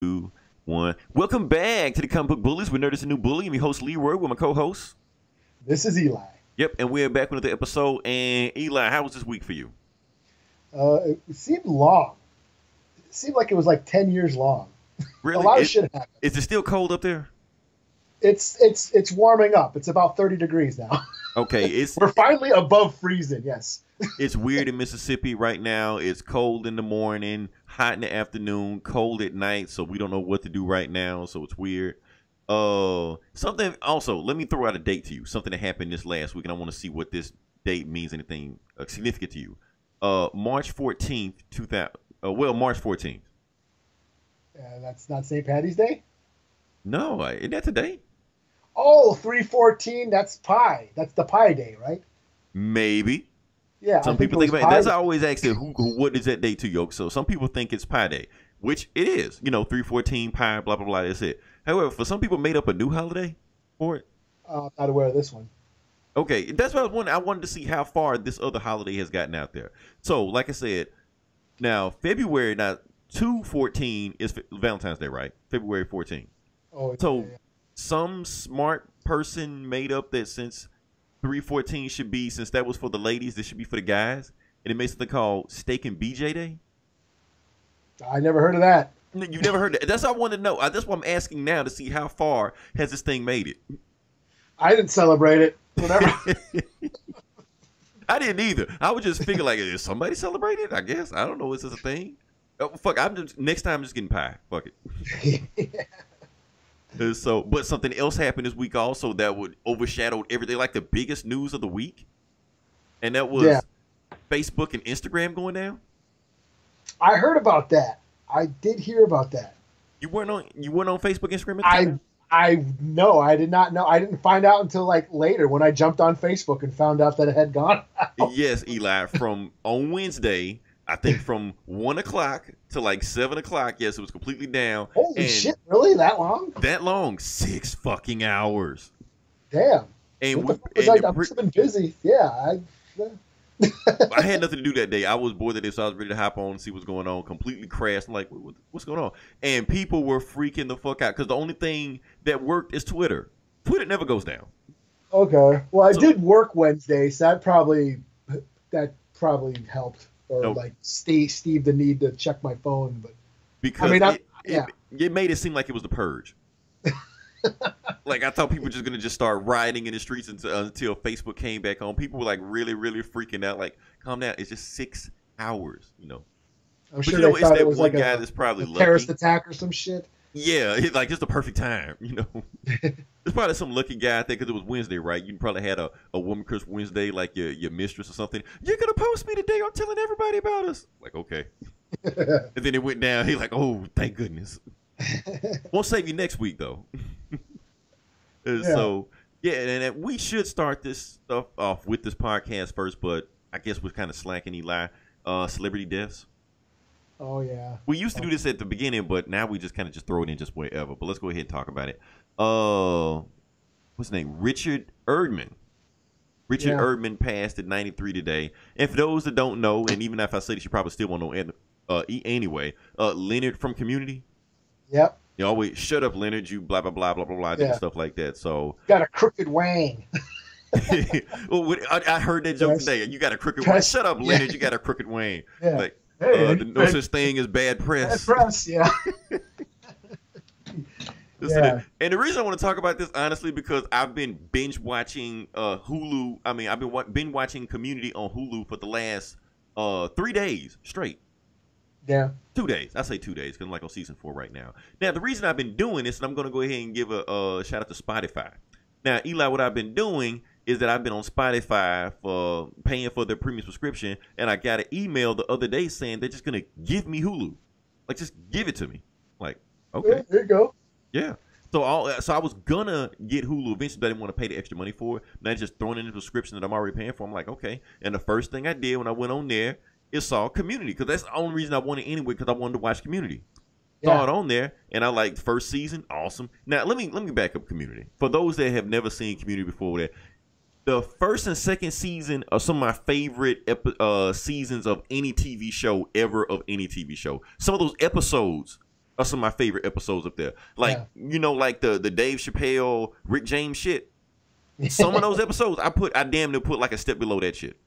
Two, one. Welcome back to the Comic Book Bullies. We're Nerdist, a new bully. I'm your host Leroy with my co-host. This is Eli. Yep, and we're back with another episode. And Eli, how was this week for you? It seemed long. It seemed like it was like 10 years long. Really? A lot of shit happened. Is it still cold up there? It's warming up. It's about 30 degrees now. Okay, We're finally above freezing. Yes. It's weird in Mississippi right now. It's cold in the morning, hot in the afternoon, cold at night. So we don't know what to do right now. So it's weird. Something also. Let me throw out a date to you. Something that happened this last week, and I want to see what this date means. Anything significant to you? March 14th, 2000. March 14th. That's not St. Patty's Day? No, isn't that today? Oh, 3/14. That's Pi. That's the Pi Day, right? Maybe. Yeah. Some people think about it. That's I always ask them, what is that day to you? So some people think it's Pi Day, which it is. 3/14 Pi, blah blah blah. That's it. However, for some people, made up a new holiday for it. I'm not aware of this one. Okay, that's what I was wondering. I wanted to see how far this other holiday has gotten out there. So, like I said, now February 2/14 is Valentine's Day, right? February 14th. Oh, So yeah. some smart person made up that since 3/14 should be, since that was for the ladies, this should be for the guys, and it made something called Steak and BJ Day. I never heard of that. You never heard that? That's what I want to know. That's what I'm asking now to see how far has this thing made it. I didn't celebrate it. Whatever. I didn't either. I was just figuring like, is somebody celebrating it? I guess I don't know. Is this a thing? Oh, fuck! Next time I'm just getting pie. Fuck it. Yeah. So, but something else happened this week also that would overshadow everything, like the biggest news of the week, and that was Facebook and Instagram going down. I heard about that. I did hear about that. You weren't on Facebook, Instagram at the time? I know. I did not know. I didn't find out until like later when I jumped on Facebook and found out that it had gone out. Yes, Eli. From on Wednesday, I think from 1 o'clock to like 7 o'clock. Yes, it was completely down. Holy shit! Really? That long? That long? 6 fucking hours. Damn. And I must have been busy. Yeah. I had nothing to do that day. I was bored of this, so I was ready to hop on and see what's going on. Completely crashed. I'm like, what's going on? And people were freaking the fuck out because the only thing that worked is Twitter. Twitter never goes down. Okay. Well, I did work Wednesday, so that probably helped, or like Steve the need to check my phone. But because it made it seem like it was the purge. Like I thought people were just gonna start rioting in the streets until Facebook came back on. People were like really, really freaking out. Like, calm down. It's just 6 hours. I'm sure they thought it was like guy that's probably a terrorist attack or some shit. Yeah, it's like just the perfect time. It's probably some lucky guy. I think because it was Wednesday, right? You probably had a woman curse Wednesday, like your mistress or something. You're gonna post me today. I'm telling everybody about us. Like, okay. And then it went down. He's like, oh, thank goodness. Won't save you next week though. So and we should start this stuff off with this podcast first, but I guess we're kind of slacking, Eli. Celebrity deaths. Oh yeah. We used to do this at the beginning, but now we just kind of just throw it in just wherever. But let's go ahead and talk about it. What's his name? Richard Erdman. Richard Erdman passed at 93 today. And for those that don't know, and even if I say this, you probably still won't know anyway. Leonard from Community. Yep. You always shut up, Leonard. You blah blah blah blah blah blah, and stuff like that. So got a crooked wang. Well, I heard that joke today. You got a crooked wang. Shut up, Leonard. You got a crooked wang. Yeah. Like, no such thing as bad press. Bad press, yeah. And the reason I want to talk about this, honestly, because I've been binge watching Hulu. I mean, I've been binge watching Community on Hulu for the last 3 days straight. Yeah. 2 days. I say 2 days because I'm like on season 4 right now. Now, the reason I've been doing this, and I'm going to go ahead and give a shout out to Spotify. Now, Eli, what I've been doing is that I've been on Spotify for paying for their premium subscription, and I got an email the other day saying they're just going to give me Hulu. Like, just give it to me. Like, okay. Yeah, there you go. Yeah. So I was going to get Hulu eventually, but I didn't want to pay the extra money for it. Now just throwing in the subscription that I'm already paying for. I'm like, okay. And the first thing I did when I went on there is saw Community, because that's the only reason I wanted it anyway, because I wanted to watch Community. Saw it on there, and I liked first season. Awesome. Now, let me back up Community. For those that have never seen Community before, the first and second season are some of my favorite seasons of any TV show ever, of any TV show. Some of those episodes are some of my favorite episodes up there. Like like the Dave Chappelle, Rick James shit. Some of those episodes I damn near put like a step below that shit.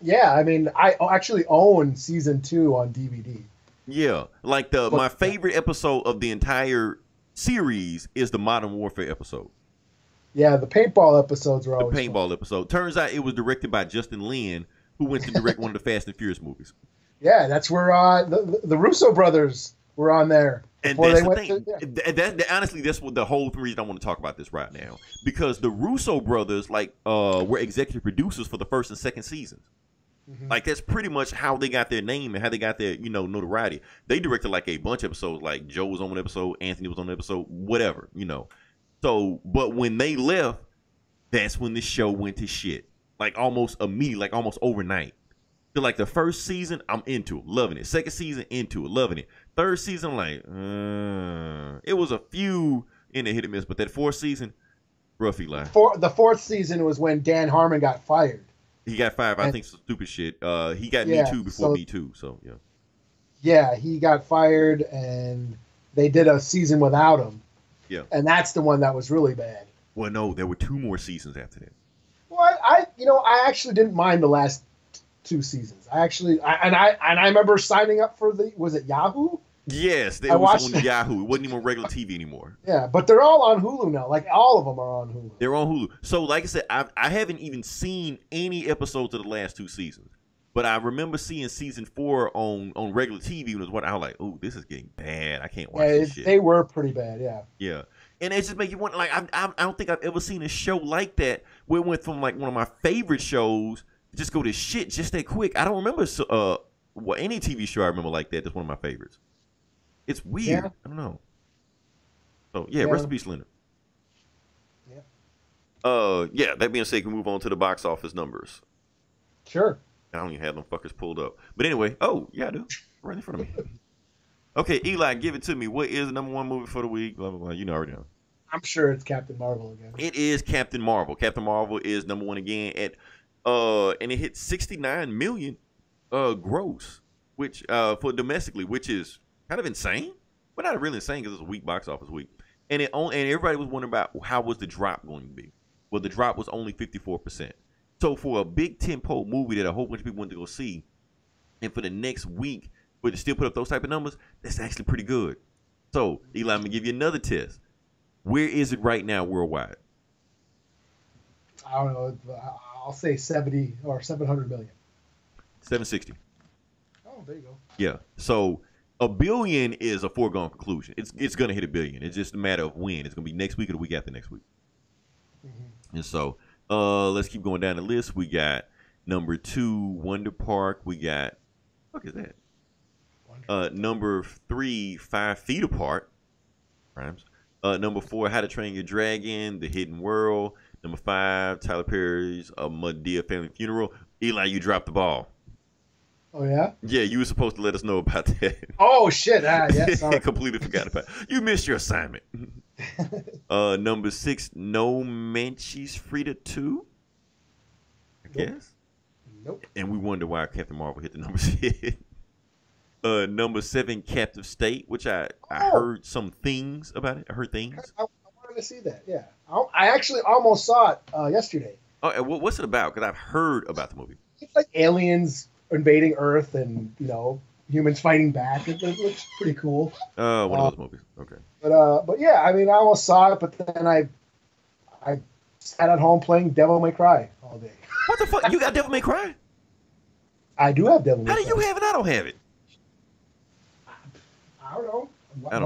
Yeah, I mean, I actually own season 2 on DVD. Yeah, like my favorite episode of the entire series is the Modern Warfare episode. Yeah, the paintball episodes are always the paintball fun. Episode. Turns out it was directed by Justin Lin, who went to direct one of the Fast and Furious movies. Yeah, that's where the Russo brothers were on there. And that's the thing. Honestly, that's what the whole reason I want to talk about this right now, because the Russo brothers were executive producers for the first and second seasons. Mm-hmm. Like that's pretty much how they got their name and how they got their notoriety. They directed like a bunch of episodes. Like Joe was on an episode, Anthony was on an episode, whatever. So, but when they left, that's when the show went to shit. Like almost immediately, like almost overnight. So like the first season, I'm into it, loving it. Second season, into it, loving it. Third season, I'm like, it was a few in the hit and miss, but that fourth season, roughy line. The fourth season was when Dan Harmon got fired. He got fired, I think, some stupid shit. He got Me Too before Me Too, so yeah. Yeah, he got fired, and they did a season without him. Yeah. And that's the one that was really bad. Well, no, there were 2 more seasons after that. Well, I actually didn't mind the last 2 seasons. I remember signing up for was it Yahoo? Yes, it was on Yahoo. It wasn't even on regular TV anymore. Yeah, but they're all on Hulu now. Like all of them are on Hulu. They're on Hulu. So, like I said, I haven't even seen any episodes of the last 2 seasons. But I remember seeing season 4 on regular TV, and I was like, "Oh, this is getting bad. I can't watch this shit." They were pretty bad, yeah. Yeah, and it just make you wonder. Like, I don't think I've ever seen a show like that where it went from like one of my favorite shows to just go to shit just that quick. I don't remember any TV show I remember like that. That's one of my favorites. It's weird. Yeah. I don't know. So yeah, rest in peace, Leonard. Yeah. That being said, we can move on to the box office numbers. Sure. I don't even have them fuckers pulled up. But anyway, I do. Right in front of me. Okay, Eli, give it to me. What is the number 1 movie for the week? Blah blah blah. You already know. I'm sure it's Captain Marvel again. It is Captain Marvel. Captain Marvel is number 1 again and it hit 69 million gross, which for domestically, which is kind of insane, but not really insane because it's a weak box office week. And everybody was wondering about how was the drop going to be. Well, the drop was only 54%. So for a big tentpole movie that a whole bunch of people went to go see, and for the next week, but to still put up those type of numbers, that's actually pretty good. So, Eli, I'm gonna give you another test. Where is it right now worldwide? I don't know. I'll say 70 or 700 million. 760. Oh, there you go. Yeah. So $1 billion is a foregone conclusion. It's gonna hit $1 billion. It's just a matter of when. It's gonna be next week or the week after next week. Mm-hmm. And so let's keep going down the list. We got number 2, Wonder Park. We got what is that? Number 3, 5 Feet Apart. Rhymes. Number 4, How to Train Your Dragon, The Hidden World. Number 5, Tyler Perry's A Madea Family Funeral. Eli, you dropped the ball. Oh, yeah? Yeah, you were supposed to let us know about that. Oh, shit. Yeah, sorry. Completely forgot about it. You missed your assignment. Number 6, No Manchies Frida 2. I guess. Nope. And we wonder why Captain Marvel hit the numbers hit. Number 7, Captive State, which I heard some things about it. I heard things. I wanted to see that, yeah. I actually almost saw it yesterday. Oh, what's it about? Because I've heard about the movie. It's like aliens invading Earth and, humans fighting back. It looks pretty cool. One of those movies. Okay. But yeah, I mean, I almost saw it, but then I sat at home playing Devil May Cry all day. What the fuck? You got Devil May Cry? I do have Devil May Cry. How do you have it? I don't have it. I don't know.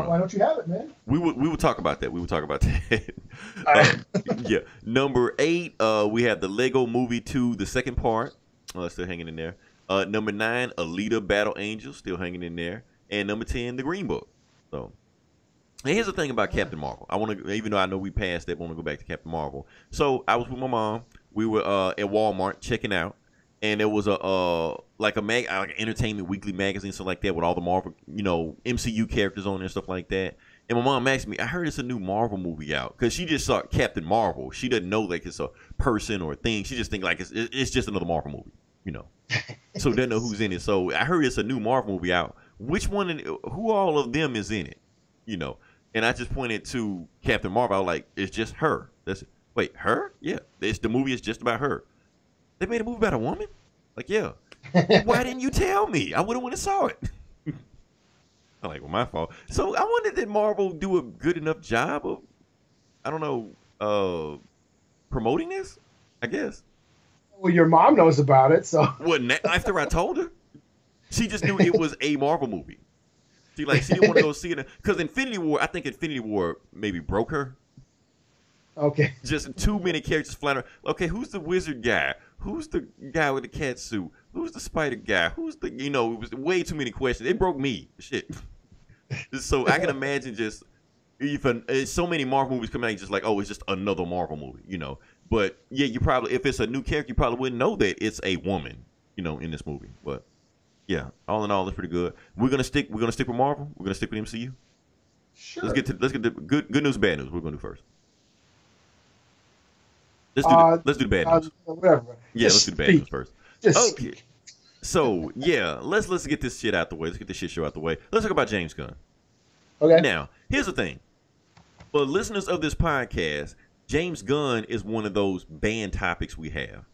Why don't you have it, man? We will talk about that. We will talk about that. Yeah. Number 8, we have the Lego Movie 2, the second part. Still hanging in there. Number 9, Alita Battle Angel, still hanging in there. And number 10, The Green Book. So, and here's the thing about Captain Marvel. I want to, even though I know we passed that, I want to go back to Captain Marvel. So I was with my mom. We were at Walmart checking out, and there was like an entertainment weekly magazine, stuff like that, with all the Marvel, MCU characters on there and stuff like that. And my mom asked me, I heard it's a new Marvel movie out, because she just saw Captain Marvel. She doesn't know like it's a person or a thing. She just think like it's just another Marvel movie, So doesn't know who's in it. So I heard it's a new Marvel movie out. which one, who all of them is in it, you know? And I just pointed to Captain Marvel. I was like, it's just her. Wait, her? Yeah, the movie is just about her. They made a movie about a woman? Like, yeah. Why didn't you tell me? I would have went and saw it. I'm like, well, my fault. So I wonder, did Marvel do a good enough job of, I don't know, promoting this? I guess. Well, your mom knows about it, so. Well, after I told her, she just knew it was a Marvel movie. She didn't want to go see it because I think Infinity War maybe broke her. Okay. Just too many characters flying around. Okay, who's the wizard guy? Who's the guy with the cat suit? Who's the spider guy? Who's the, it was way too many questions. It broke me. Shit. So I can imagine just, so many Marvel movies come out, just like, oh, it's just another Marvel movie, But yeah, you probably, if it's a new character, you probably wouldn't know that it's a woman, in this movie. But yeah, all in all, it's pretty good. We're gonna stick with Marvel. We're gonna stick with MCU. Sure. Let's get the good news, bad news. We're gonna do first. Let's do the bad news. Whatever. Yeah, let's do the bad news first. Okay. So yeah, let's get this shit out the way. Let's get this shit show out the way. Let's talk about James Gunn. Okay. Now, here's the thing. For listeners of this podcast, James Gunn is one of those banned topics we have.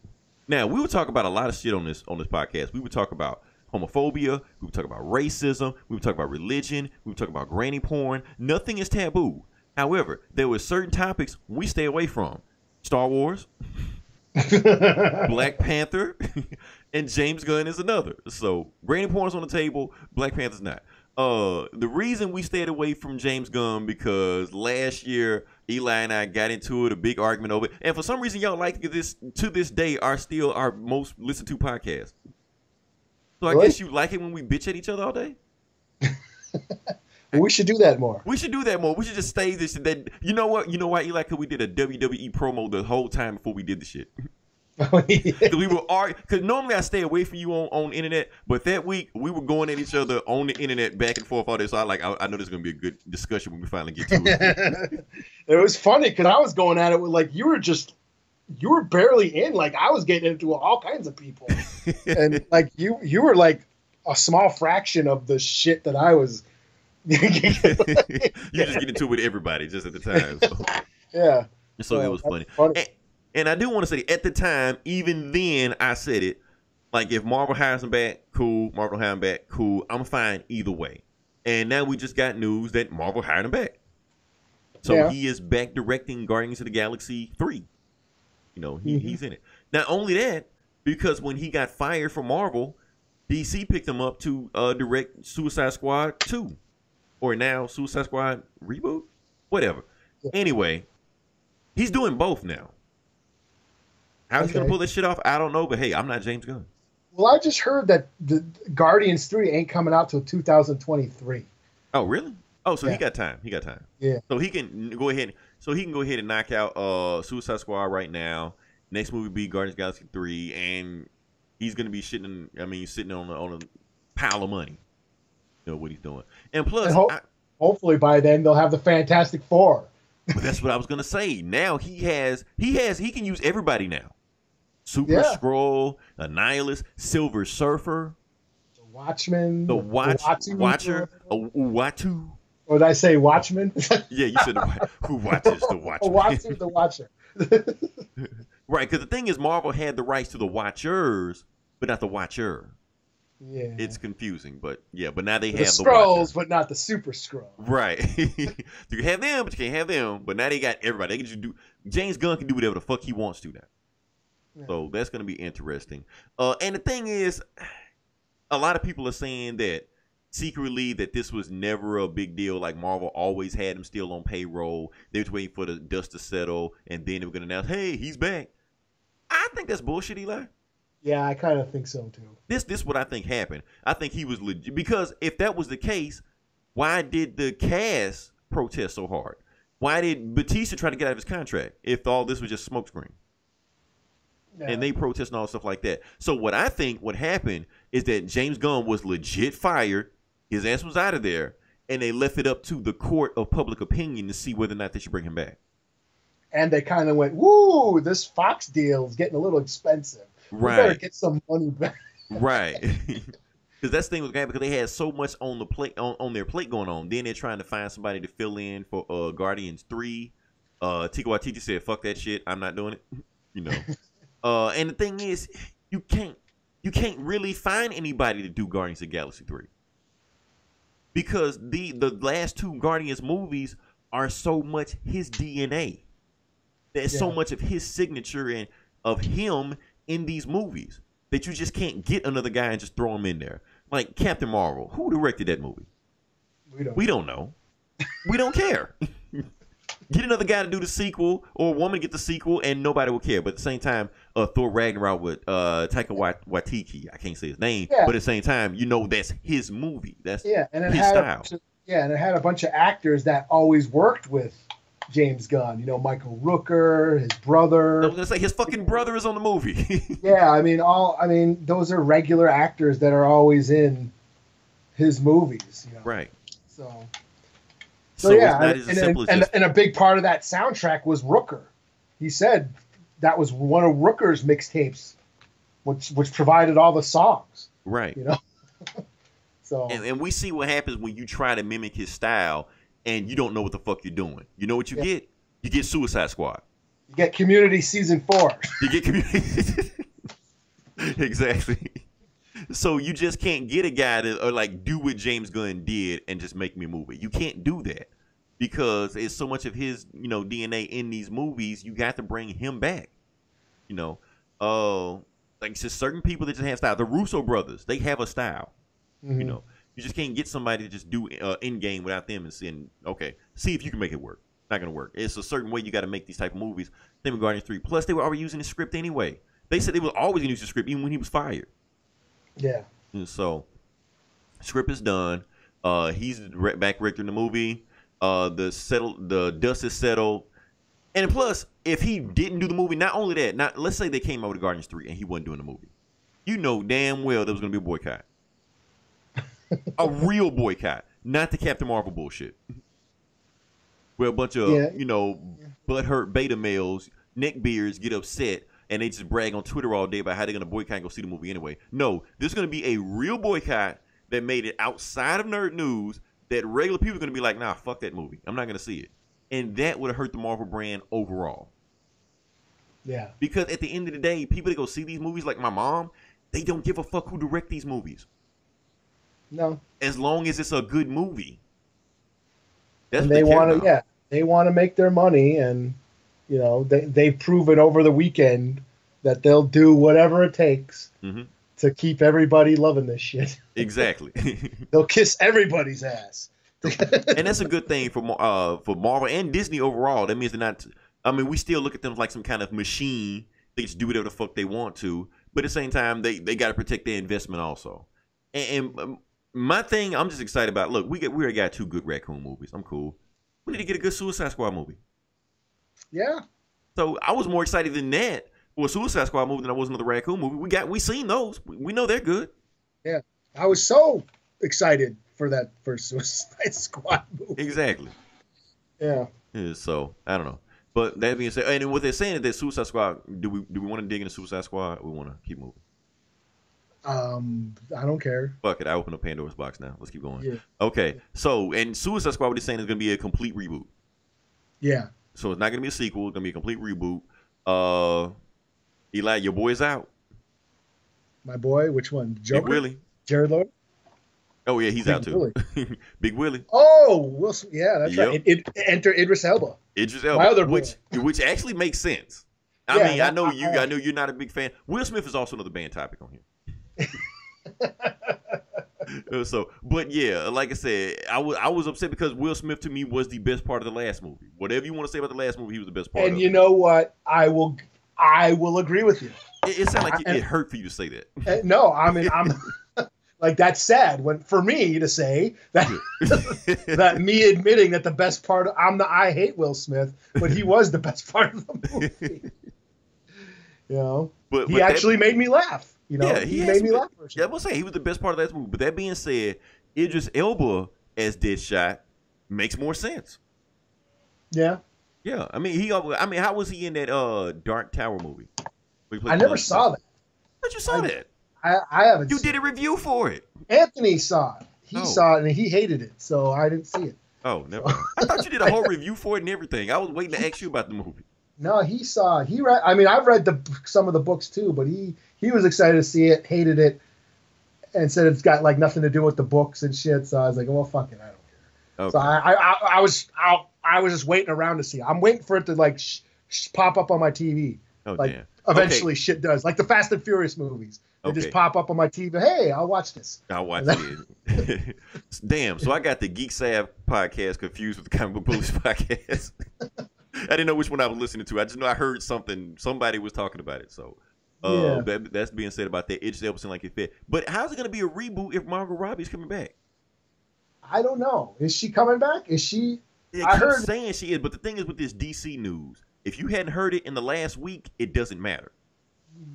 Now, we would talk about a lot of shit on this podcast. We would talk about homophobia. We would talk about racism. We would talk about religion. We would talk about granny porn. Nothing is taboo. However, there were certain topics we stay away from. Star Wars, Black Panther, and James Gunn is another. So granny porn's on the table, Black Panther's not. The reason we stayed away from James Gunn because last year Eli and I got into it, a big argument over it, and for some reason y'all like this to this day are still our most listened to podcast. So I guess you like it when we bitch at each other all day. We should do that more. We should just stay this. That you know what? You know why, Eli? Because we did a WWE promo the whole time before we did the shit. Because we were because normally I stay away from you on internet, but that week we were going at each other on the internet back and forth all day. So I know there's gonna be a good discussion when we finally get to it. It was funny because I was going at it with you were barely in. Like I was getting into all kinds of people, and you were like a small fraction of the shit that I was. You just get into it with everybody just at the time. So. Yeah. So it was funny. And I do want to say, at the time, even then, I said it. Like, if Marvel hires him back, cool. Marvel hire him back, cool. I'm fine either way. And now we just got news that Marvel hired him back. So he is back directing Guardians of the Galaxy 3. He's in it. Not only that, because when he got fired from Marvel, DC picked him up to direct Suicide Squad 2. Or now Suicide Squad reboot? Whatever. Yeah. Anyway, he's doing both now. How he's going to pull this shit off, I don't know. But hey, I'm not James Gunn. Well, I just heard that the Guardians 3 ain't coming out till 2023. Oh, really? Oh, so he got time. Yeah. So he can go ahead. And knock out Suicide Squad right now. Next movie be Guardians of the Galaxy 3, and he's going to be sitting on a pile of money. What he's doing, and plus, hopefully by then they'll have the Fantastic Four. But that's what I was gonna say. Now he can use everybody now. Super Skrull, Annihilus, Silver Surfer, the Watchman, the Watcher, Uatu. Or did I say Watchman? Yeah, you said who watches the Watcher. Watcher, the Watcher. Right, because the thing is, Marvel had the rights to the Watchers, but not the Watcher. Yeah, it's confusing, but now they have the Skrulls, but not the Super Skrull. Right. You have them, but you can't have them. But now they got everybody. They can just do. James Gunn can do whatever the fuck he wants to now. Yeah. So that's going to be interesting. And the thing is, a lot of people are saying that secretly that this was never a big deal. Like Marvel always had him still on payroll. They were waiting for the dust to settle, and then they were going to announce, "Hey, he's back." I think that's bullshit, Eli. Yeah, I kind of think so too. This what I think happened. I think he was legit, because if that was the case, why did the cast protest so hard? Why did Batista try to get out of his contract if all this was just smokescreen? Yeah. And they protest and all stuff like that. So what I think what happened is that James Gunn was legit fired. His ass was out of there, and they left it up to the court of public opinion to see whether or not they should bring him back. And they kind of went, "Woo, this Fox deal is getting a little expensive. Right. We better get some money back." Right. Because that's the thing with Guardians, because they had so much on the plate on their plate going on. Then they're trying to find somebody to fill in for Guardians 3. Taika Waititi said, "Fuck that shit. I'm not doing it." You know. And the thing is, you can't really find anybody to do Guardians of the Galaxy 3. Because the last 2 Guardians movies are so much his DNA. There's so much of his signature and of him in these movies that you just can't get another guy and just throw him in there. Like Captain Marvel. Who directed that movie? We don't know. We don't care. Get another guy to do the sequel, or a woman to get the sequel, and nobody will care. But at the same time, Thor Ragnarok with Taika Waititi, I can't say his name, but at the same time, you know that's his movie. That's and his style. And it had a bunch of actors that always worked with James Gunn. You know, Michael Rooker, his brother. I was gonna say his fucking brother is on the movie. I mean, those are regular actors that are always in his movies. You know? Right. So yeah, and a big part of that soundtrack was Rooker. He said that was one of Rooker's mixtapes, which provided all the songs. Right. You know. So and we see what happens when you try to mimic his style and you don't know what the fuck you're doing. You know what you get? You get Suicide Squad. You get Community season 4. You get Community. Exactly. So you just can't get a guy to like do what James Gunn did and just make me a movie. You can't do that because it's so much of his, DNA in these movies. You got to bring him back. Like it's just certain people that just have style. The Russo brothers, they have a style. Mm-hmm. You just can't get somebody to just do Endgame without them and saying, okay, see if you can make it work. Not gonna work. It's a certain way you got to make these type of movies. Same with Guardians 3. Plus, they were already using the script anyway. They said they were always gonna use the script even when he was fired. Yeah. And so, script is done. He's back directing the movie. The dust is settled. And plus, if he didn't do the movie, not only that, let's say they came out with Guardians 3 and he wasn't doing the movie. You know damn well there was gonna be a boycott. A real boycott, not the Captain Marvel bullshit. Where a bunch of butthurt beta males, neckbeards get upset and they just brag on Twitter all day about how they're gonna boycott and go see the movie anyway. No, there's gonna be a real boycott that made it outside of nerd news that regular people are gonna be like, nah, fuck that movie. I'm not gonna see it. And that would have hurt the Marvel brand overall. Yeah. Because at the end of the day, people that go see these movies, like my mom, they don't give a fuck who direct these movies. No. As long as it's a good movie. That's they want to, they want to make their money, and they've proven over the weekend that they'll do whatever it takes to keep everybody loving this shit. Exactly. They'll kiss everybody's ass. And that's a good thing for Marvel and Disney overall. That means they're not. I mean, we still look at them like some kind of machine. They just do whatever the fuck they want to, but at the same time, they got to protect their investment also. And my thing, I'm just excited about. Look, we already got 2 good raccoon movies. I'm cool. We need to get a good Suicide Squad movie. Yeah. So I was more excited than that for a Suicide Squad movie than I was another raccoon movie. We seen those. We know they're good. Yeah, I was so excited for that first Suicide Squad movie. Exactly. Yeah. So I don't know, but that being said, and what they're saying is that Suicide Squad. Do we want to dig into Suicide Squad? Or we want to keep moving. I don't care. Fuck it. I opened up Pandora's box now. Let's keep going. Yeah. Okay. So, and Suicide Squad, what they're saying is going to be a complete reboot. Yeah. So it's not going to be a sequel. It's going to be a complete reboot. Eli, your boy's out. My boy? Which one? Joker? Big Willie. Jared Leto? Oh, yeah, he's Big out too. Big Willie. Oh, Wilson. Yeah, that's right. Enter Idris Elba. Idris Elba. My other boy. Which actually makes sense. I mean, I know you're not a big fan. Will Smith is also another band topic on here. But yeah, like I said, I was upset because Will Smith to me was the best part of the last movie. Whatever you want to say about the last movie, he was the best part. And you know what? I will agree with you. It sounded like it hurt for you to say that. No, I mean I'm like that's sad for me to say that that me admitting that the best part I hate Will Smith, but he was the best part of the movie. But he actually made me laugh. He made me laugh. Yeah, I will say he was the best part of that movie. But that being said, Idris Elba as Deadshot makes more sense. Yeah. Yeah. I mean, how was he in that Dark Tower movie? I never saw that. But you saw that. I haven't. You seen did a review for it. Anthony saw it. He Oh. saw it and he hated it, so I didn't see it. Oh, never mind. I thought you did a whole review for it and everything. I was waiting to ask you about the movie. No, he saw it. He read. I mean, I've read some of the books too, but he was excited to see it, hated it, and said it's got like nothing to do with the books and shit. So I was like, well, fuck it, I don't care. Okay. So I was just waiting around to see it. I'm waiting for it to like pop up on my TV. Oh, like damn. Eventually, shit does. Like the Fast and Furious movies. They just pop up on my TV. Hey, I'll watch this. I'll watch it. Damn. So I got the Geek Sav podcast confused with the Comic Book Bullies podcast. I didn't know which one I was listening to. I just know I heard something. Somebody was talking about it. So that's being said about that. It just seemed like it fit. But how's it going to be a reboot if Margot Robbie's coming back? I don't know. Is she coming back? Is she? Yeah, I heard saying she is. But the thing is with this DC news, if you hadn't heard it in the last week, it doesn't matter.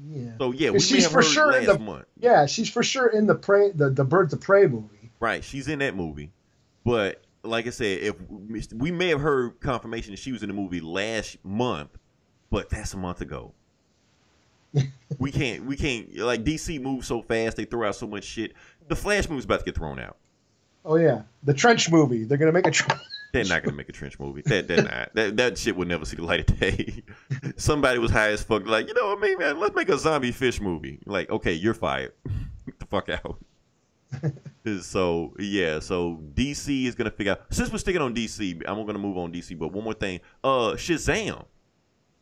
Yeah. So yeah, we may have heard last month. Yeah, she's for sure in the Birds of Prey movie. Right, she's in that movie. But like I said, if we may have heard confirmation that she was in the movie last month, but that's a month ago. we can't like DC moves so fast, they throw out so much shit. The Flash movie's about to get thrown out. Oh yeah, the Trench movie. They're gonna make a. They're not gonna make a Trench movie. They're not. That shit will never see the light of day. Somebody was high as fuck, like, you know what I mean, man? Let's make a zombie fish movie. Like, okay, you're fired. Get the fuck out. So yeah, so DC is gonna figure out. Since we're sticking on DC, I'm gonna move on DC. But one more thing, Shazam.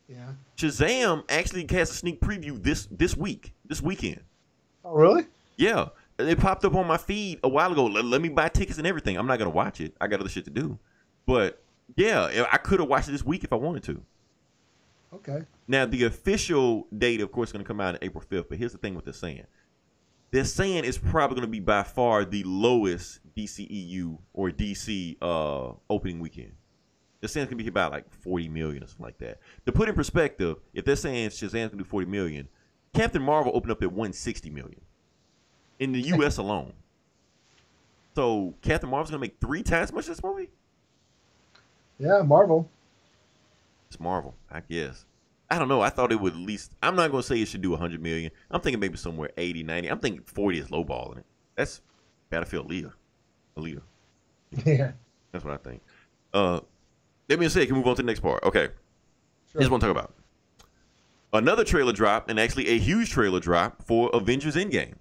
Yeah. Shazam actually has a sneak preview this weekend. Oh really? Yeah. It popped up on my feed a while ago. Let me buy tickets and everything. I'm not gonna watch it. I got other shit to do. But yeah, I could have watched it this week if I wanted to. Okay. Now the official date, of course, is gonna come out on April 5th. But here's the thing with they're saying. They're saying it's probably gonna be by far the lowest DCEU or DC opening weekend. They're saying it's gonna be about like 40 million or something like that. To put in perspective, if they're saying Shazam's gonna do 40 million, Captain Marvel opened up at 160 million. In the U.S. alone. So Captain Marvel's gonna make 3 times as much as this movie? Yeah, Marvel. It's Marvel, I guess. I don't know. I thought it would at least. I'm not gonna say it should do 100 million. I'm thinking maybe somewhere 80, 90. I'm thinking 40 is lowballing it. That's Battlefield Alita. Yeah. That's what I think. Let me say, can we move on to the next part? Okay. Sure. Just want to talk about another trailer drop, and actually a huge trailer drop for Avengers Endgame.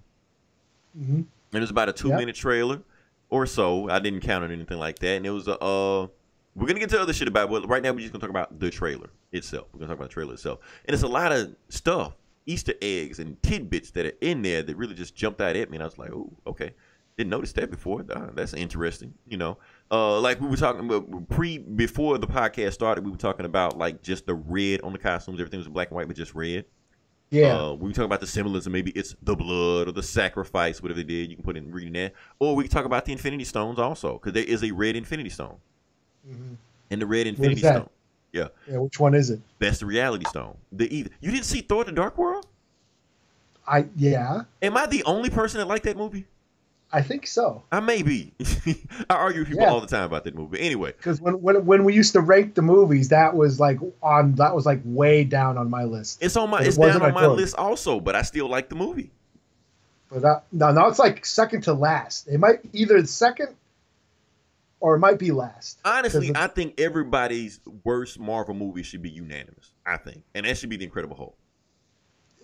Mm-hmm. And it was about a 2-minute trailer or so. I didn't count on anything like that. And it was we're gonna get to other shit about it, but right now we're just gonna talk about the trailer itself. We're gonna talk about the trailer itself. And it's a lot of stuff, Easter eggs and tidbits that are in there that really just jumped out at me. And I was like, oh, okay. Didn't notice that before. That's interesting, you know. Like we were talking about before the podcast started, we were talking about like just the red on the costumes. Everything was black and white, but just red. Yeah. We talk about the symbolism. Maybe it's the blood or the sacrifice, whatever they did. You can put in reading that. Or we can talk about the Infinity Stones also, because there is a red Infinity Stone. Mm-hmm. And the red Infinity Stone. Yeah. Yeah. Which one is it? That's the Reality Stone. You didn't see Thor: The Dark World? Yeah. Am I the only person that liked that movie? I think so. I may be. I argue with people all the time about that movie. Anyway, because when we used to rank the movies, that was like way down on my list. It's down on my list also, but I still like the movie. But now it's like second to last. It might either second or it might be last. Honestly, I think everybody's worst Marvel movie should be unanimous. I think, and that should be The Incredible Hulk.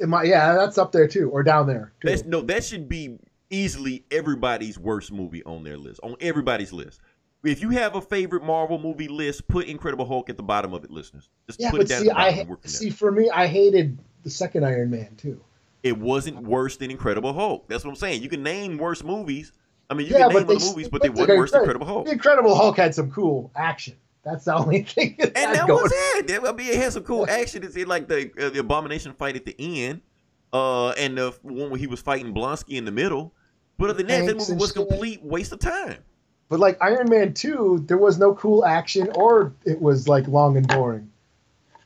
That's up there too, or down there too. That should be easily everybody's worst movie on their list, on everybody's list. If you have a favorite Marvel movie list, put Incredible Hulk at the bottom of it, listeners. Just put it down at the bottom. For me, I hated the second Iron Man too. It wasn't worse than Incredible Hulk. That's what I'm saying. You can name worse movies. I mean, you can name other movies, but they weren't worse than Incredible Hulk. The Incredible Hulk had some cool action. That's the only thing. And that was it. It had some cool action. It's like the Abomination fight at the end, and the one where he was fighting Blonsky in the middle. But other than that movie was a complete waste of time. But like Iron Man 2, there was no cool action, or it was like long and boring.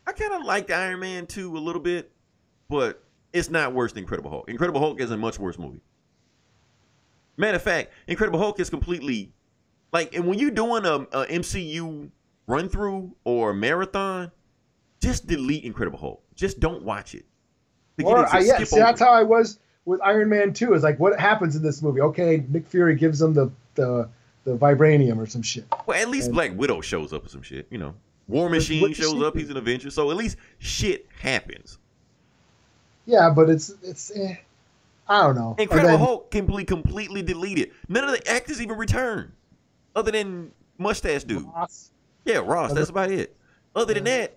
I kind of liked Iron Man 2 a little bit, but it's not worse than Incredible Hulk. Incredible Hulk is a much worse movie. Matter of fact, Incredible Hulk is completely like, and when you're doing a MCU run through or marathon, just delete Incredible Hulk. Just don't watch it. That's how I was with Iron Man 2 is like, what happens in this movie? Okay, Nick Fury gives them the vibranium or some shit. Well, at least And Black Widow shows up or some shit. You know, War Machine shows up. He's an Avenger, so at least shit happens. Yeah, but it's I don't know. Incredible Hulk can be completely deleted. None of the actors even return, other than Mustache Dude. Ross. Yeah, Ross. That's about it. Other than that,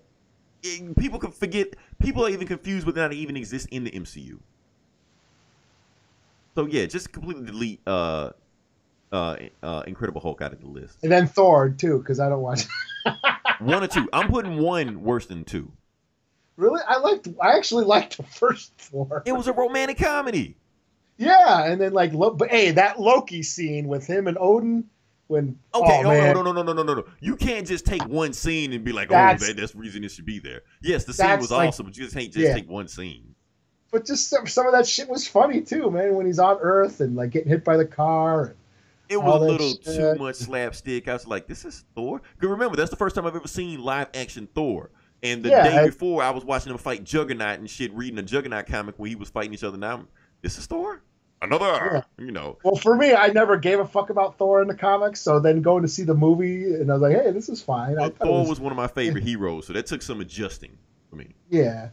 people can forget. People are even confused whether or not they even exist in the MCU. So yeah, just completely delete Incredible Hulk out of the list. And then Thor too, because I don't watch. 1 or 2. I'm putting 1 worse than 2. Really, I actually liked the first Thor. It was a romantic comedy. Yeah, and then but hey, that Loki scene with him and Odin. When no. You can't just take one scene and be like, that's the reason it should be there. Yes, the scene was awesome, but you just can't take one scene. But just some of that shit was funny too, man. When he's on Earth and like getting hit by the car. And it was a little too much slapstick. I was like, this is Thor. Because remember, that's the first time I've ever seen live action Thor. And the day before, I was watching him fight Juggernaut and shit, reading a Juggernaut comic where he was fighting each other. Now, this is Thor? You know. Well, for me, I never gave a fuck about Thor in the comics, so then going to see the movie, and I was like, hey, this is fine. Thor was one of my favorite heroes, so that took some adjusting for me. Yeah,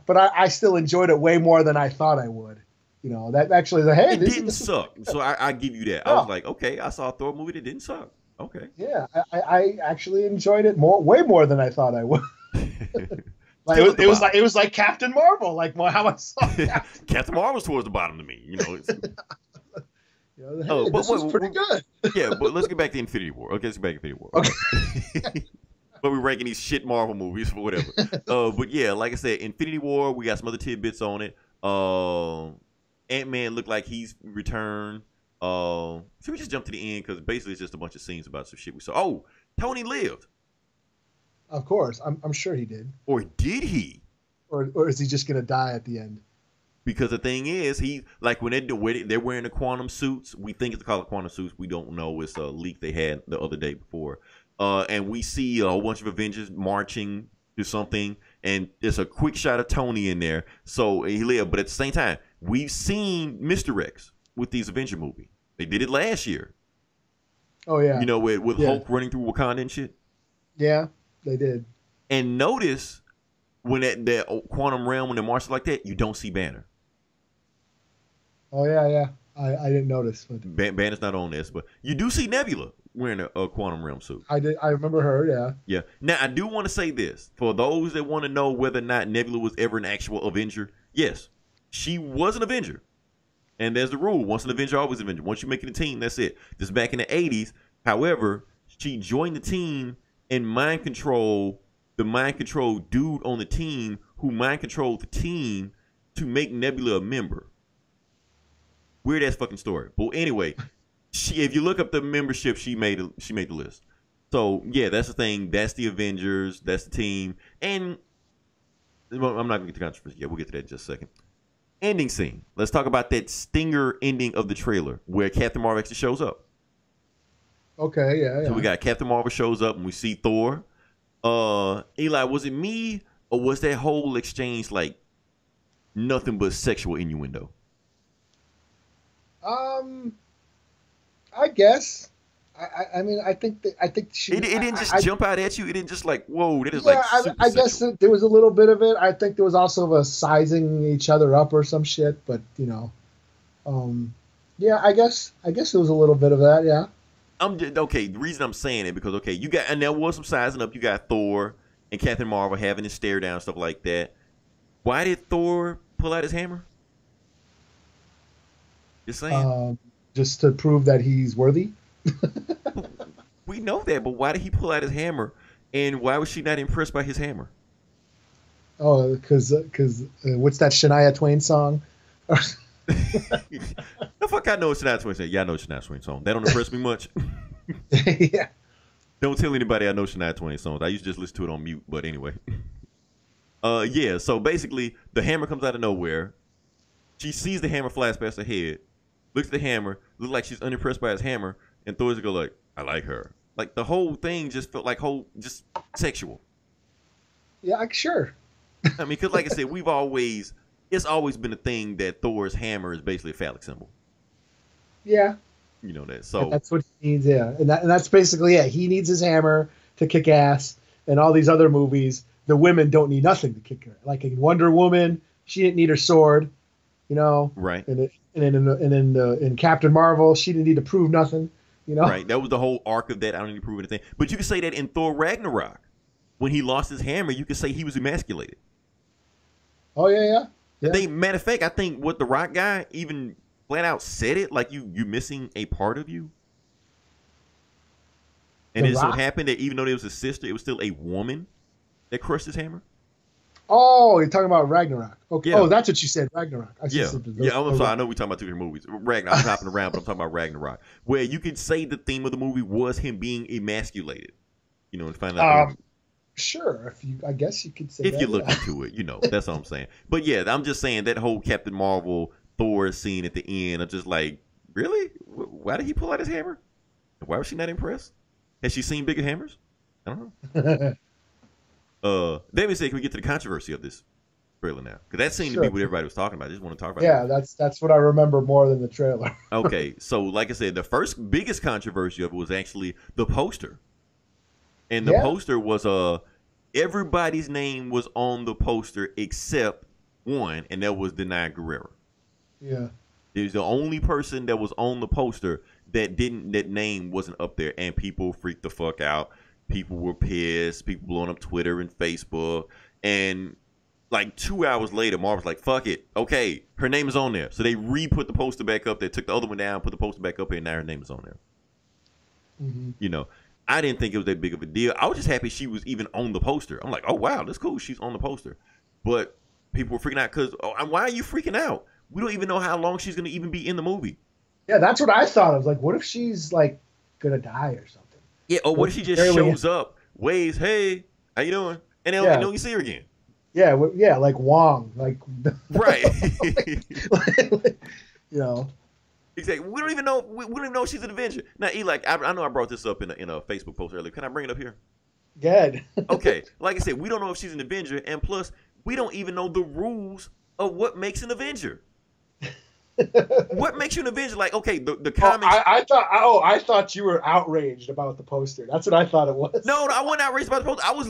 but I still enjoyed it way more than I thought I would. You know, that actually, it didn't suck, so I give you that. I was like, okay, I saw a Thor movie that didn't suck. Okay. Yeah, I actually enjoyed it way more than I thought I would. Like it was like Captain Marvel, like how I saw Captain Marvel's towards the bottom to me, you know. But this was pretty good. Yeah, but let's get back to Infinity War. Okay, let's get back to Infinity War. Okay. But we're ranking these shit Marvel movies for whatever. But yeah, like I said, Infinity War, we got some other tidbits on it. Ant-Man looked like he's returned. Should we just jump to the end? Because basically it's just a bunch of scenes about some shit we saw. Oh, Tony lived. Of course, I'm sure he did. Or did he? Or is he just gonna die at the end? Because the thing is, he like when they're wearing the quantum suits. We think it's called quantum suits. We don't know. It's a leak they had the other day before. And we see a whole bunch of Avengers marching to something, and there's a quick shot of Tony in there. So he lived, but at the same time, we've seen Mr. X with these Avenger movie. They did it last year. Oh yeah, you know, with Hulk running through Wakanda and shit. Yeah. They did. And notice when that quantum realm, when they're marching like that, you don't see Banner. Oh, yeah. I didn't notice. But Banner's not on this, but you do see Nebula wearing a quantum realm suit. I remember her, yeah. Yeah. Now, I do want to say this. For those that want to know whether or not Nebula was ever an actual Avenger, yes, she was an Avenger. And there's the rule. Once an Avenger, always an Avenger. Once you make it a team, that's it. This is back in the 80s. However, she joined the team and mind control the mind control dude on the team who mind controlled the team to make Nebula a member. Weird ass fucking story. But anyway, if you look up the membership, she made the list. So yeah, that's the thing. That's the Avengers. That's the team. And well, I'm not gonna get to controversy yet. We'll get to that in just a second. Ending scene. Let's talk about that stinger ending of the trailer where Captain Marvel actually shows up. Okay, yeah. So we got Captain Marvel shows up and we see Thor. Eli, was it me or was that whole exchange like nothing but sexual innuendo? I guess. I mean, I think she. It didn't just jump out at you. It didn't just like whoa. That is like. I guess there was a little bit of it. I think there was also a sizing each other up or some shit. But you know, yeah. I guess there was a little bit of that. Yeah. Okay. The reason I'm saying it because you got and there was some sizing up. You got Thor and Captain Marvel having to stare down stuff like that. Why did Thor pull out his hammer? Just saying. Just to prove that he's worthy. We know that, but why did he pull out his hammer? And why was she not impressed by his hammer? Oh, because what's that Shania Twain song? The fuck I know it's Shania Twain song. Yeah, I know Shania Twain song. That don't impress me much. Yeah. Don't tell anybody I know Shania Twain songs. I used to just listen to it on mute, but anyway. Yeah, so basically the hammer comes out of nowhere. She sees the hammer flash past her head, looks at the hammer, looks like she's unimpressed by his hammer, and Thor's go like, I like her. Like the whole thing just felt like just sexual. Yeah, sure. I mean, because like I said, we've always, it's always been a thing that Thor's hammer is basically a phallic symbol. Yeah. You know that. So that's what he needs, yeah. And that's basically it. He needs his hammer to kick ass. And all these other movies, the women don't need nothing to kick her. Like in Wonder Woman, she didn't need her sword, you know. Right. And in Captain Marvel, she didn't need to prove nothing, you know. Right. That was the whole arc of that. I don't need to prove anything. But you could say that in Thor Ragnarok, when he lost his hammer, you could say he was emasculated. Oh yeah. Matter of fact, I think what the Rock guy even flat out said it, like you missing a part of you. And it so happened that even though there was a sister, it was still a woman that crushed his hammer. Oh, you're talking about Ragnarok. Okay. Yeah. Oh, that's what you said, Ragnarok. I'm sorry. I know we're talking about two different movies. Ragnarok, I'm hopping around, but I'm talking about Ragnarok, where you could say the theme of the movie was him being emasculated. You know, and find out. Sure. I guess you could say if you look into it, you know, that's all I'm saying. But yeah, I'm just saying that whole Captain Marvel Thor scene at the end, I'm just like, really? Why did he pull out his hammer? Why was she not impressed? Has she seen bigger hammers? I don't know. David said, can we get to the controversy of this trailer now? Because that seemed to be what everybody was talking about. I just want to talk about that. That's what I remember more than the trailer. Okay, so like I said, the first biggest controversy of it was actually the poster. And the poster was everybody's name was on the poster except one, and that was Denai Guerrero. Yeah. It was the only person that was on the poster that name wasn't up there, and people freaked the fuck out. People were pissed. People blowing up Twitter and Facebook. And like 2 hours later, Marvel's like, fuck it. Okay, her name is on there. So they re-put the poster back up there, took the other one down, put the poster back up here, and now her name is on there. Mm-hmm. You know, I didn't think it was that big of a deal. I was just happy she was even on the poster. I'm like, oh, wow, that's cool. She's on the poster. But people were freaking out because, why are you freaking out? We don't even know how long she's going to even be in the movie. Yeah, that's what I thought. I was like, what if she's like going to die or something? Yeah, or what if she just shows up, waves, hey, how you doing? And then you see her again. Yeah, like Wong. Like, right. You know. Exactly. We don't even know she's an Avenger. Now, Eli, I know I brought this up in a Facebook post earlier. Can I bring it up here? Good. Okay. Like I said, we don't know if she's an Avenger, and plus, we don't even know the rules of what makes an Avenger. What makes you an Avenger? Like, okay, the comics. I thought you were outraged about the poster. That's what I thought it was. No, I wasn't outraged about the poster. I was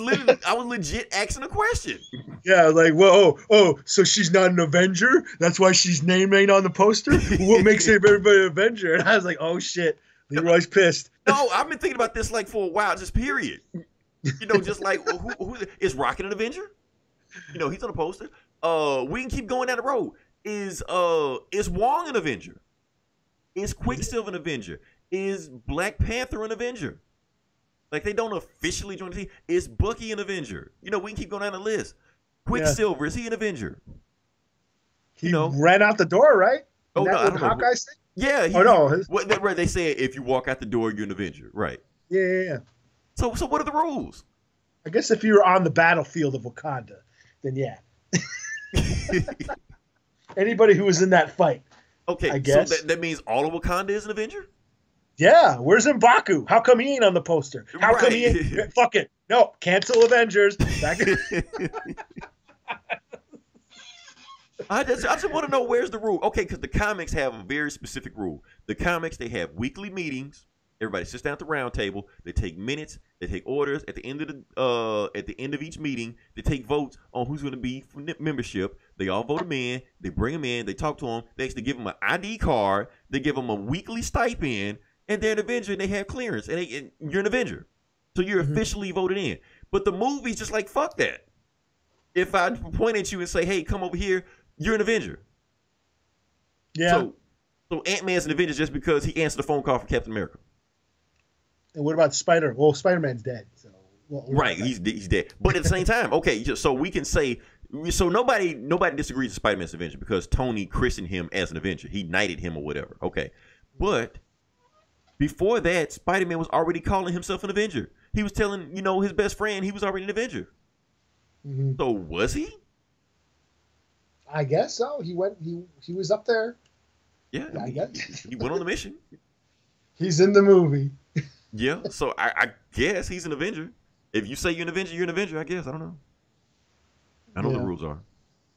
legit asking a question. Yeah, like, whoa, so she's not an Avenger? That's why she's name ain't on the poster? What makes everybody an Avenger? And I was like, oh shit, Leroy's pissed. No, I've been thinking about this like for a while, just period. You know, just like who is Rocket an Avenger? You know, he's on the poster. We can keep going down the road. Is Wong an Avenger? Is Quicksilver an Avenger? Is Black Panther an Avenger? Like, they don't officially join the team. Is Bucky an Avenger? You know, we can keep going down the list. Quicksilver, is he an Avenger? He ran out the door, right? Oh, no, I don't know. Hawkeye said? Yeah. Right, they say if you walk out the door, you're an Avenger. Right. Yeah. So what are the rules? I guess if you're on the battlefield of Wakanda, then yeah. Anybody who was in that fight. Okay, I guess. So that means all of Wakanda is an Avenger? Yeah, where's M'Baku? How come he ain't on the poster? How come he ain't? Fuck it. No, cancel Avengers. I just want to know where's the rule. Okay, because the comics have a very specific rule. The comics, they have weekly meetings. Everybody sits down at the round table. They take minutes. They take orders. At the end of each meeting, they take votes on who's going to be for membership. They all vote them in. They bring them in. They talk to them. They actually give them an ID card. They give them a weekly stipend, and they're an Avenger. And they have clearance, and you're an Avenger, so you're officially voted in. But the movie's just like, fuck that. If I point at you and say, "Hey, come over here," you're an Avenger. Yeah. So Ant-Man's an Avenger just because he answered the phone call from Captain America. And what about Spider? Well, Spider-Man's dead. So right, he's dead. But at the same time, okay, so we can say, so nobody disagrees with Spider-Man's Avenger because Tony christened him as an Avenger. He knighted him or whatever. Okay, but before that, Spider-Man was already calling himself an Avenger. He was telling his best friend he was already an Avenger. Mm-hmm. So was he? I guess so. He was up there. Yeah, I guess he went on the mission. He's in the movie. Yeah, so I guess he's an Avenger. If you say you're an Avenger, I guess. I don't know. I know the rules are.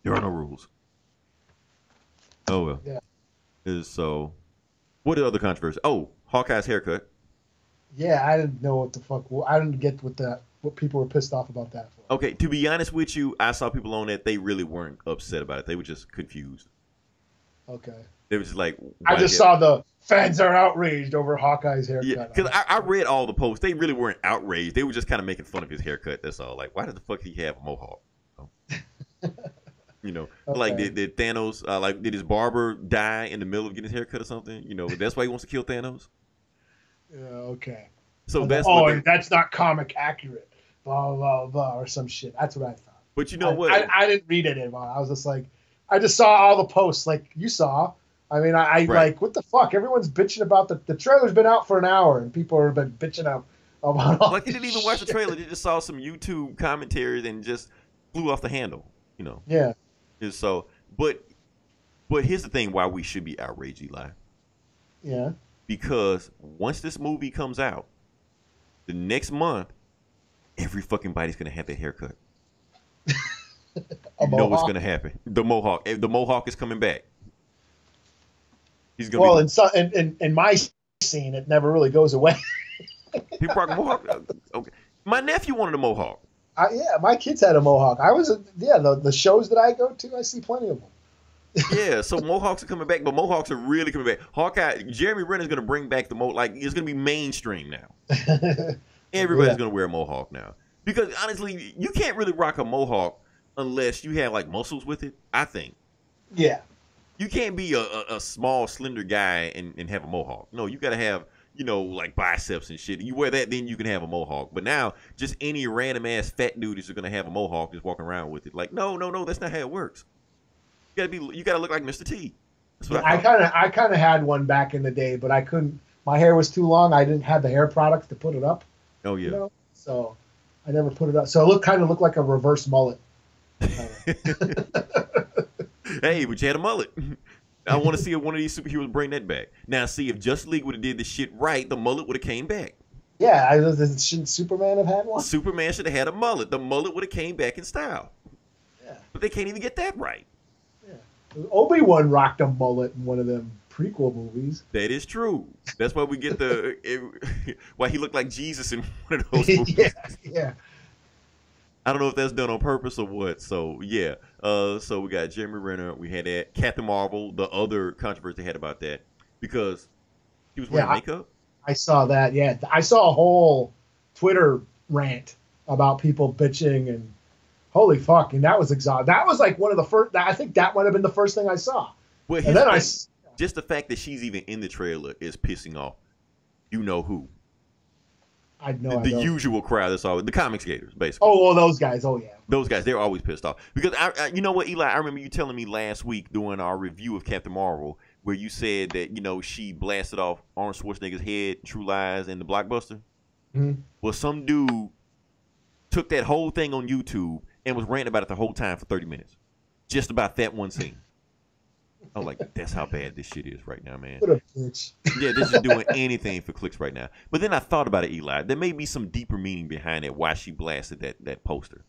There are no rules. Oh well. Yeah. So what are the other controversies? Oh, Hawkeye's haircut. Yeah, I didn't know what the fuck. Well, I didn't get what people were pissed off about that for. Okay, to be honest with you, I saw people on that. They really weren't upset about it. They were just confused. Okay. They were just like, I why just did- saw the fans are outraged over Hawkeye's Yeah, haircut. because I read all the posts. They really weren't outraged. They were just kind of making fun of his haircut. That's all. Like, why does the fuck he have a mohawk? Like Okay. did Thanos like did his barber die in the middle of getting his haircut or something? That's why he wants to kill Thanos. Yeah, okay. So And that's then, what. that's not comic accurate. Blah blah blah or some shit. That's what I thought. But you know what? I didn't read it anymore. I was just like, I just saw all the posts like you saw. I mean, I Right. like what the fuck? Everyone's bitching about the trailer's been out for an hour and people have been bitching out about all Like they didn't even watch the shit. trailer. They just saw some YouTube commentaries and just flew off the handle. Yeah. And so, but here's the thing: why we should be outraged, Eli. Yeah. Because once this movie comes out, the next month, every fucking body's gonna have their haircut. You know what's gonna happen? The Mohawk is coming back. He's gonna Well, be in my scene, it never really goes away. he rock a Mohawk. Okay, my nephew wanted a Mohawk. Yeah, my kids had a mohawk. The shows that I go to, I see plenty of them. Yeah, so Mohawks are coming back, but Mohawks are really coming back. Hawkeye, Jeremy Renner's gonna bring back the like it's gonna be mainstream now. Everybody's gonna wear a Mohawk now because honestly, you can't really rock a Mohawk unless you have like muscles with it. I think Yeah. you can't be a small, slender guy and have a Mohawk. No, you gotta have like biceps and shit. You wear that, then you can have a Mohawk. But now, just any random ass fat dude is gonna have a Mohawk just walking around with it. Like, no, that's not how it works. You gotta look like Mr. T. That's what I kind of had one back in the day, but I couldn't. My hair was too long. I didn't have the hair products to put it up. Oh yeah. So I never put it up. So it looked like a reverse mullet. Hey, but you had a mullet. I want to see if one of these superheroes bring that back. Now, see if Justice League would have did this shit right, the mullet would have came back. Yeah, shouldn't Superman have had one? Superman should have had a mullet. The mullet would have came back in style. Yeah. But they can't even get that right. Yeah. Obi-Wan rocked a mullet in one of them prequel movies. That is true. That's why we get why he looked like Jesus in one of those movies. Yeah. I don't know if that's done on purpose or what. So yeah. So we got Jeremy Renner. We had that Captain Marvel. The other controversy they had about that because he was wearing makeup. I saw that. Yeah, I saw a whole Twitter rant about people bitching and holy fuck, and that was exhausting. That was like one of the first. I think that might have been the first thing I saw. Well, and then just the fact that she's even in the trailer is pissing off. You know who? I know the usual crowd that's always the comics gators, basically. Oh, well, those guys. Oh, yeah. Those guys, they're always pissed off because you know what, Eli? I remember you telling me last week during our review of Captain Marvel where you said that she blasted off Arnold Schwarzenegger's head, True Lies, and the Blockbuster. Mm-hmm. Well, some dude took that whole thing on YouTube and was ranting about it the whole time for 30 minutes, just about that one scene. I'm like, that's how bad this shit is right now, man. What a bitch. Yeah, this is doing anything for clicks right now. But then I thought about it, Eli. There may be some deeper meaning behind it, why she blasted that poster.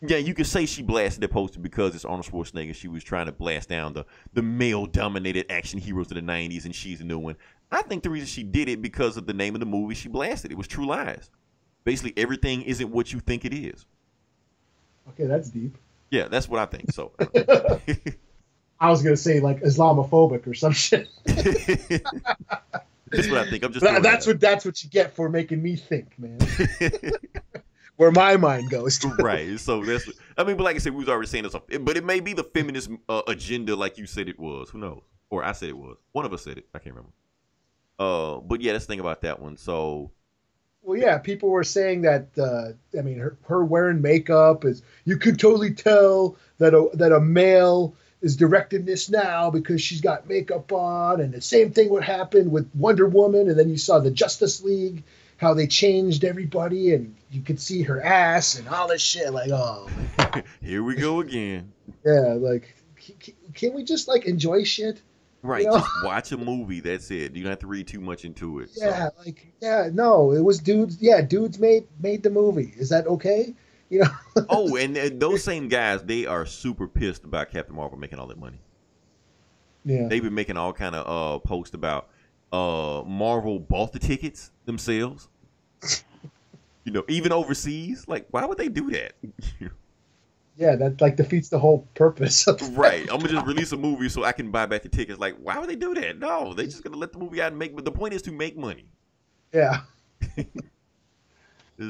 Yeah, you could say she blasted that poster because it's Arnold Schwarzenegger. She was trying to blast down the male-dominated action heroes of the 90s, and she's a new one. I think the reason she did it because of the name of the movie she blasted. It was True Lies. Basically, everything isn't what you think it is. Okay, that's deep. Yeah, that's what I think. So I was gonna say like Islamophobic or some shit. That's what I think. I'm just that's what you get for making me think, man. Where my mind goes. Right. So that's but like I said, we was already saying this. But it may be the feminist agenda, like you said it was. Who knows? Or I said it was. One of us said it. I can't remember. But yeah, let's think about that one. So. Well, yeah, people were saying that. Her wearing makeup is. You could totally tell that a male is directing this now because she's got makeup on, and the same thing would happen with Wonder Woman, and then you saw the Justice League, how they changed everybody, and you could see her ass and all this shit. Like, oh, here we go again. Yeah, like, can we just like enjoy shit? Right, just watch a movie. That's it. You don't have to read too much into it. Yeah, no, it was dudes. Yeah, dudes made the movie. Is that okay? Oh, and those same guys, they are super pissed about Captain Marvel making all that money. Yeah. They've been making all kind of posts about Marvel bought the tickets themselves. You know, even overseas. Like, why would they do that? Yeah, that like defeats the whole purpose of Right. I'm gonna just release a movie so I can buy back the tickets. Like, why would they do that? No, they just gonna let the movie out and make. But the point is to make money. Yeah.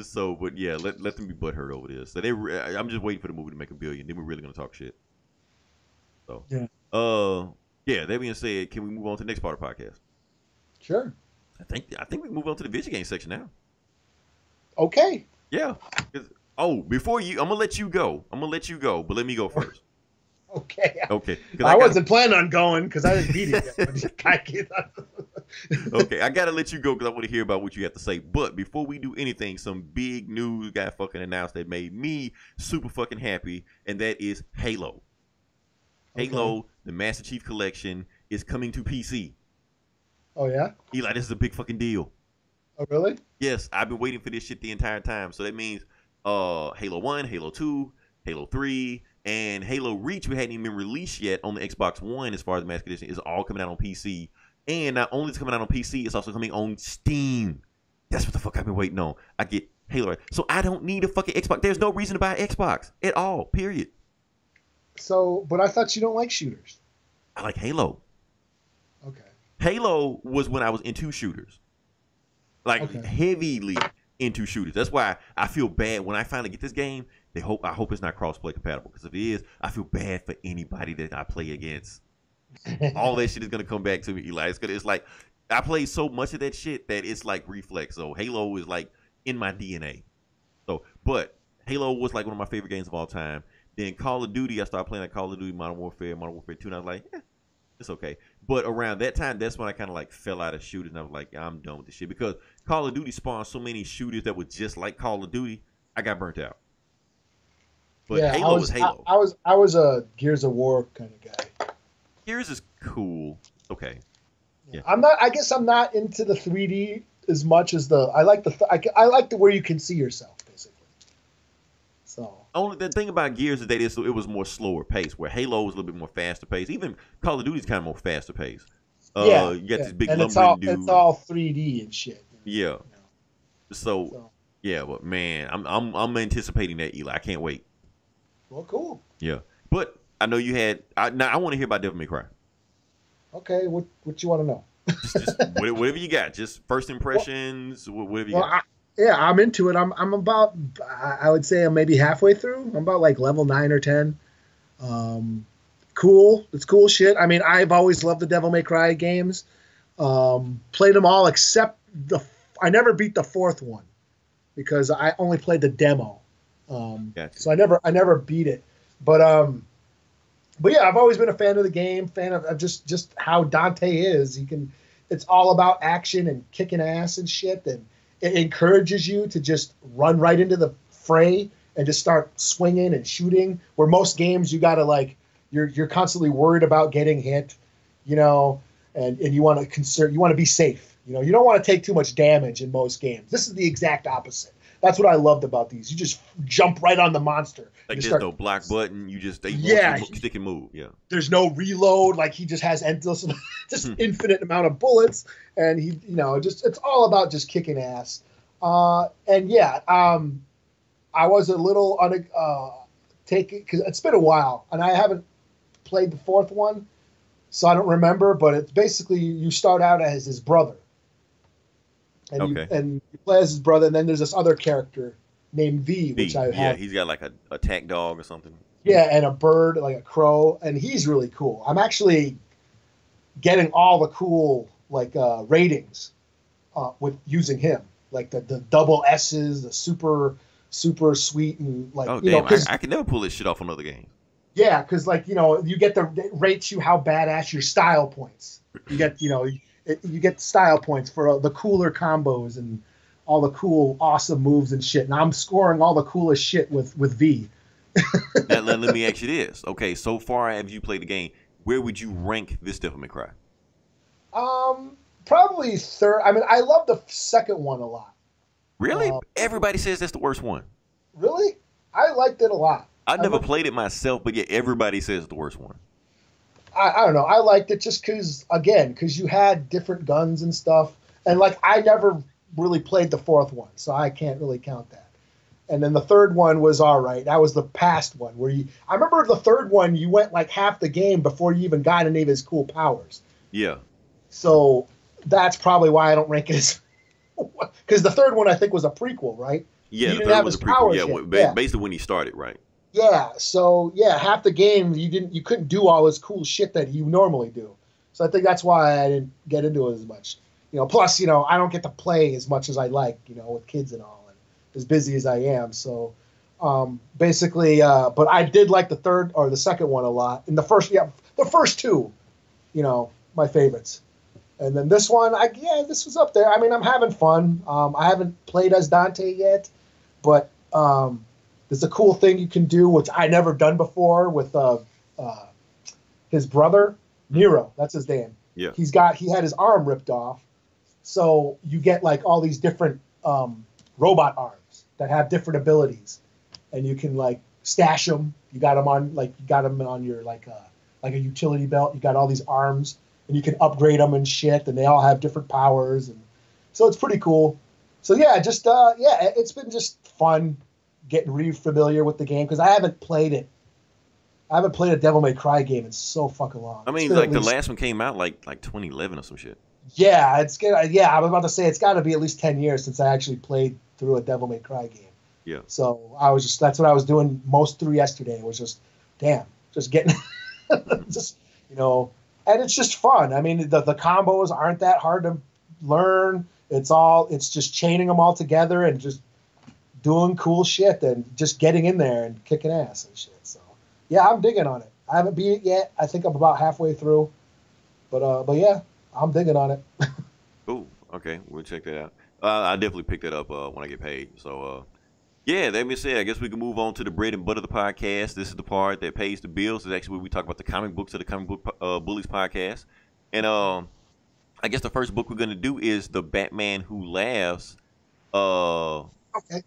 So, but yeah, let them be butthurt over this. So I'm just waiting for the movie to make $1 billion. Then we're really gonna talk shit. So, Yeah. Yeah. That being said, can we move on to the next part of the podcast? Sure. I think we can move on to the video game section now. Okay. Yeah. Oh, before you, I'm gonna let you go. But let me go first. Okay. Okay. I wasn't planning on going because I didn't beat it yet. Okay, I gotta let you go because I want to hear about what you have to say. But before we do anything, some big news got fucking announced that made me super fucking happy, and that is Halo. Okay. Halo, the Master Chief Collection, is coming to PC. Oh yeah? Eli, this is a big fucking deal. Oh really? Yes, I've been waiting for this shit the entire time. So that means Halo 1, Halo 2, Halo 3, and Halo Reach, which hadn't even been released yet on the Xbox One as far as the Master Edition, is all coming out on PC. And not only is it coming out on PC, it's also coming on Steam. That's what the fuck I've been waiting on. I get Halo. So I don't need a fucking Xbox. There's no reason to buy an Xbox at all, period. So, but I thought you don't like shooters. I like Halo. Okay. Halo was when I was into shooters. Like, heavily into shooters. That's why I feel bad when I finally get this game. I hope it's not cross-play compatible. Because if it is, I feel bad for anybody that I play against. All that shit is gonna come back to me, Eli. It's like I played so much of that shit that it's like reflex. So Halo is like in my DNA. So, but Halo was like one of my favorite games of all time. Then Call of Duty, I started playing like Call of Duty Modern Warfare 2, and I was like, it's okay. But around that time, that's when I kind of like fell out of shooters, and I was like, I'm done with this shit because Call of Duty spawned so many shooters that were just like Call of Duty. I got burnt out. But yeah, Halo was Halo. I was a Gears of War kind of guy. Gears is cool. Okay. Yeah. I guess I'm not into the 3D as much as I like the where you can see yourself basically. So only the thing about Gears is that it was more slower paced, where Halo was a little bit more faster paced. Even Call of Duty is kind of more faster paced. You got this big lumbering dude. It's all 3D and shit. Yeah. You know? So yeah, but man, I'm anticipating that, Eli. I can't wait. Well, cool. Yeah, but I know you had. Now I want to hear about Devil May Cry. Okay, what you want to know? just whatever you got. Just first impressions. Whatever you got. I'm into it. I'm about. I would say I'm maybe halfway through. I'm about like level 9 or 10. Cool. It's cool shit. I mean, I've always loved the Devil May Cry games. Played them all except I never beat the 4th one because I only played the demo. Gotcha. So I never beat it. But yeah, I've always been a fan of the game, fan of just how Dante is. It's all about action and kicking ass and shit, and it encourages you to just run right into the fray and just start swinging and shooting. Where most games you gotta like you're constantly worried about getting hit, you know, and you want to be safe. You know, you don't want to take too much damage in most games. This is the exact opposite. That's what I loved about these. You just jump right on the monster. Like there's no block button. You just stick and move. Yeah. There's no reload. Like he just has endless, just infinite amount of bullets, and he, you know, it's all about just kicking ass. And yeah, I was a little taken because it's been a while, and I haven't played the 4th one, so I don't remember. But it's basically you start out as his brother. And you play as his brother, and then there's this other character named V, which I have. Yeah, he's got like a attack dog or something. Yeah, and a bird, like a crow, and he's really cool. I'm actually getting all the cool like ratings with using him, like the double S's, the super sweet, and like I can never pull this shit off on other games. Yeah, because like you get it rates you how badass your style points. You get you get style points for the cooler combos and all the cool, awesome moves and shit. And I'm scoring all the coolest shit with V. Now, let me ask you this. Okay, so far as you played the game, where would you rank this Devil May Cry? Probably 3rd. I mean, I love the 2nd one a lot. Really? Everybody says that's the worst one. Really? I liked it a lot. I never played it myself, but yeah, everybody says it's the worst one. I don't know. I liked it just because you had different guns and stuff, and like I never really played the fourth one, so I can't really count that. And then the third one was all right. That was the past one where you. I remember the third one. You went like half the game before you even got any of his cool powers. Yeah. So that's probably why I don't rank it as. Because the third one I think was a prequel, right? Yeah, He the didn't third have was his a prequel. powers Yeah, yet. basically when he started, right? Yeah, so yeah, half the game you couldn't do all this cool shit that you normally do. So I think that's why I didn't get into it as much. Plus, I don't get to play as much as I like, with kids and all, and as busy as I am. So basically, but I did like the third or the second one a lot. And the first two, my favorites. And then this one, this was up there. I mean, I'm having fun. I haven't played as Dante yet, but there's a cool thing you can do, which I never done before with his brother Nero. That's his name. Yeah. He had his arm ripped off, so you get like all these different robot arms that have different abilities, and you can like stash them. You got them on your like a utility belt. You got all these arms, and you can upgrade them and shit, and they all have different powers, and so it's pretty cool. So yeah, it's been just fun getting re-familiar with the game because I haven't played it. I haven't played a Devil May Cry game in so fucking long. I mean, like the last one came out like 2011 or some shit. Yeah, it's good. Yeah, I was about to say it's got to be at least 10 years since I actually played through a Devil May Cry game. Yeah. So that's what I was doing most through yesterday. Was just getting, just and it's just fun. I mean, the combos aren't that hard to learn. It's just chaining them all together and just doing cool shit and just getting in there and kicking ass and shit. So yeah, I'm digging on it. I haven't beat it yet. I think I'm about halfway through, but yeah, I'm digging on it. Cool. Okay, we'll check that out. I definitely pick that up when I get paid. So yeah, that being said, I guess we can move on to the bread and butter of the podcast. This is the part that pays the bills. It's actually where we talk about the comic books of the Comic Book Bullies podcast. And I guess the first book we're gonna do is the Batman Who Laughs. Okay.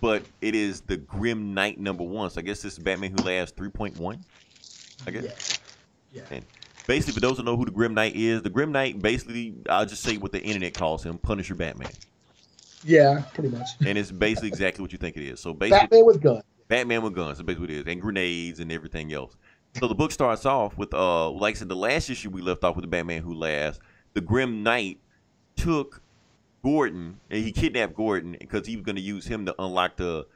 But it is the Grim Knight #1. So I guess this is Batman Who Laughs 3.1. I guess. Yeah. And basically, for those who know who the Grim Knight is, the Grim Knight basically, I'll just say what the internet calls him, Punisher Batman. Yeah, pretty much. And it's basically exactly what you think it is. So basically, Batman with guns. Batman with guns. That's basically what it is, and grenades and everything else. So the book starts off with, like I said, the last issue we left off with the Batman Who Laughs. The Grim Knight took Gordon, and he kidnapped Gordon because he was going to use him to unlock that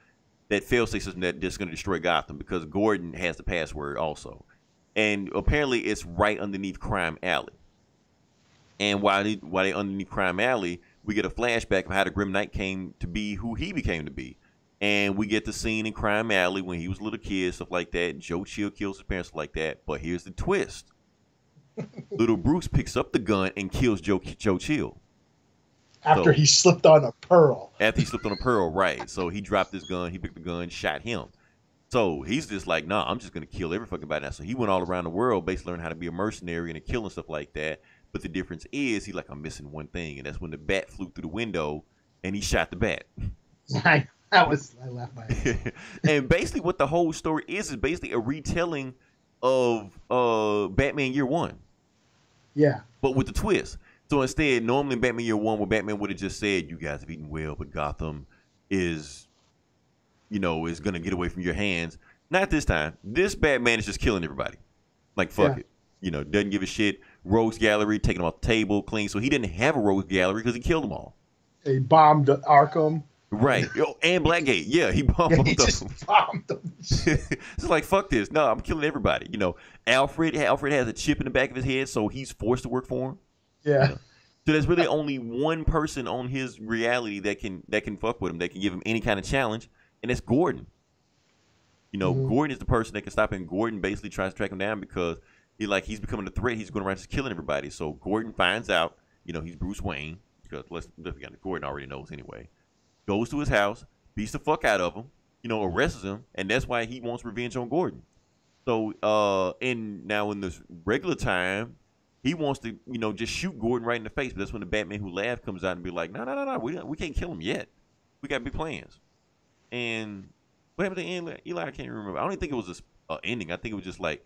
failsafe system that's going to destroy Gotham because Gordon has the password also. And apparently it's right underneath Crime Alley. And while they underneath Crime Alley, we get a flashback of how the Grim Knight came to be who he became to be. And we get the scene in Crime Alley when he was a little kid, stuff like that. Joe Chill kills his parents, stuff like that. But here's the twist. Little Bruce picks up the gun and kills Joe Chill. After he slipped on a pearl. After he slipped on a pearl, right. So he dropped his gun, he picked the gun, shot him. So he's just like, nah, I'm just going to kill every fucking body now. So he went all around the world, basically learning how to be a mercenary and a killer and stuff like that. But the difference is, he's like, I'm missing one thing. And that's when the bat flew through the window and he shot the bat. I laughed my head. And basically what the whole story is basically a retelling of Batman Year One. Yeah. But with the twist. So instead, normally in Batman Year One, where Batman would have just said, you guys have eaten well, but Gotham is going to get away from your hands. Not this time. This Batman is just killing everybody. Like, fuck it. Doesn't give a shit. Rogues Gallery, taking them off the table, clean. So he didn't have a Rogues Gallery because he killed them all. He bombed Arkham. Right. And Blackgate. Yeah, he bombed He just bombed them. It's like, fuck this. No, I'm killing everybody. Alfred has a chip in the back of his head, so he's forced to work for him. Yeah. So there's really only one person on his reality that can fuck with him, that can give him any kind of challenge, and it's Gordon. Gordon is the person that can stop him. Gordon basically tries to track him down because he's becoming a threat. He's going around just killing everybody. So Gordon finds out, he's Bruce Wayne, because Gordon already knows anyway. Goes to his house, beats the fuck out of him, arrests him, and that's why he wants revenge on Gordon. So now in this regular time, he wants to, just shoot Gordon right in the face. But that's when the Batman Who Laughs comes out and be like, no, we can't kill him yet. We got big plans. And what happened to Eli? I can't remember. I don't even think it was an ending. I think it was just like,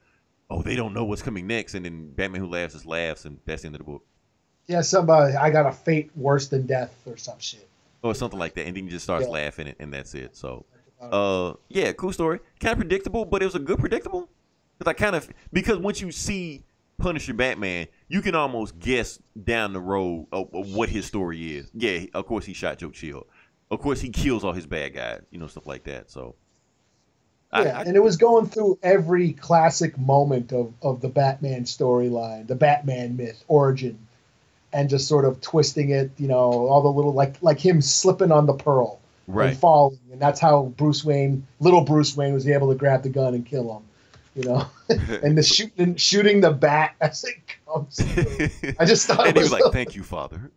oh, they don't know what's coming next, and then Batman Who Laughs just laughs, and that's the end of the book, Yeah, somebody I got a fate worse than death or some shit. or something like that, and then he just starts Yeah. laughing, and that's it. So, That's about yeah, cool story, kind of predictable, but it was a good predictable because once you see Punisher Batman, you can almost guess down the road of what his story is. Yeah, of course he shot Joe Chill, of course he kills all his bad guys, stuff like that. So, Yeah, and it was going through every classic moment of the Batman storyline, the Batman myth origin, and just sort of twisting it, all the little like him slipping on the pearl and right. falling, and that's how little Bruce Wayne, was able to grab the gun and kill him, and the shooting the bat as it comes through. I just thought and he was like, "Thank you, Father."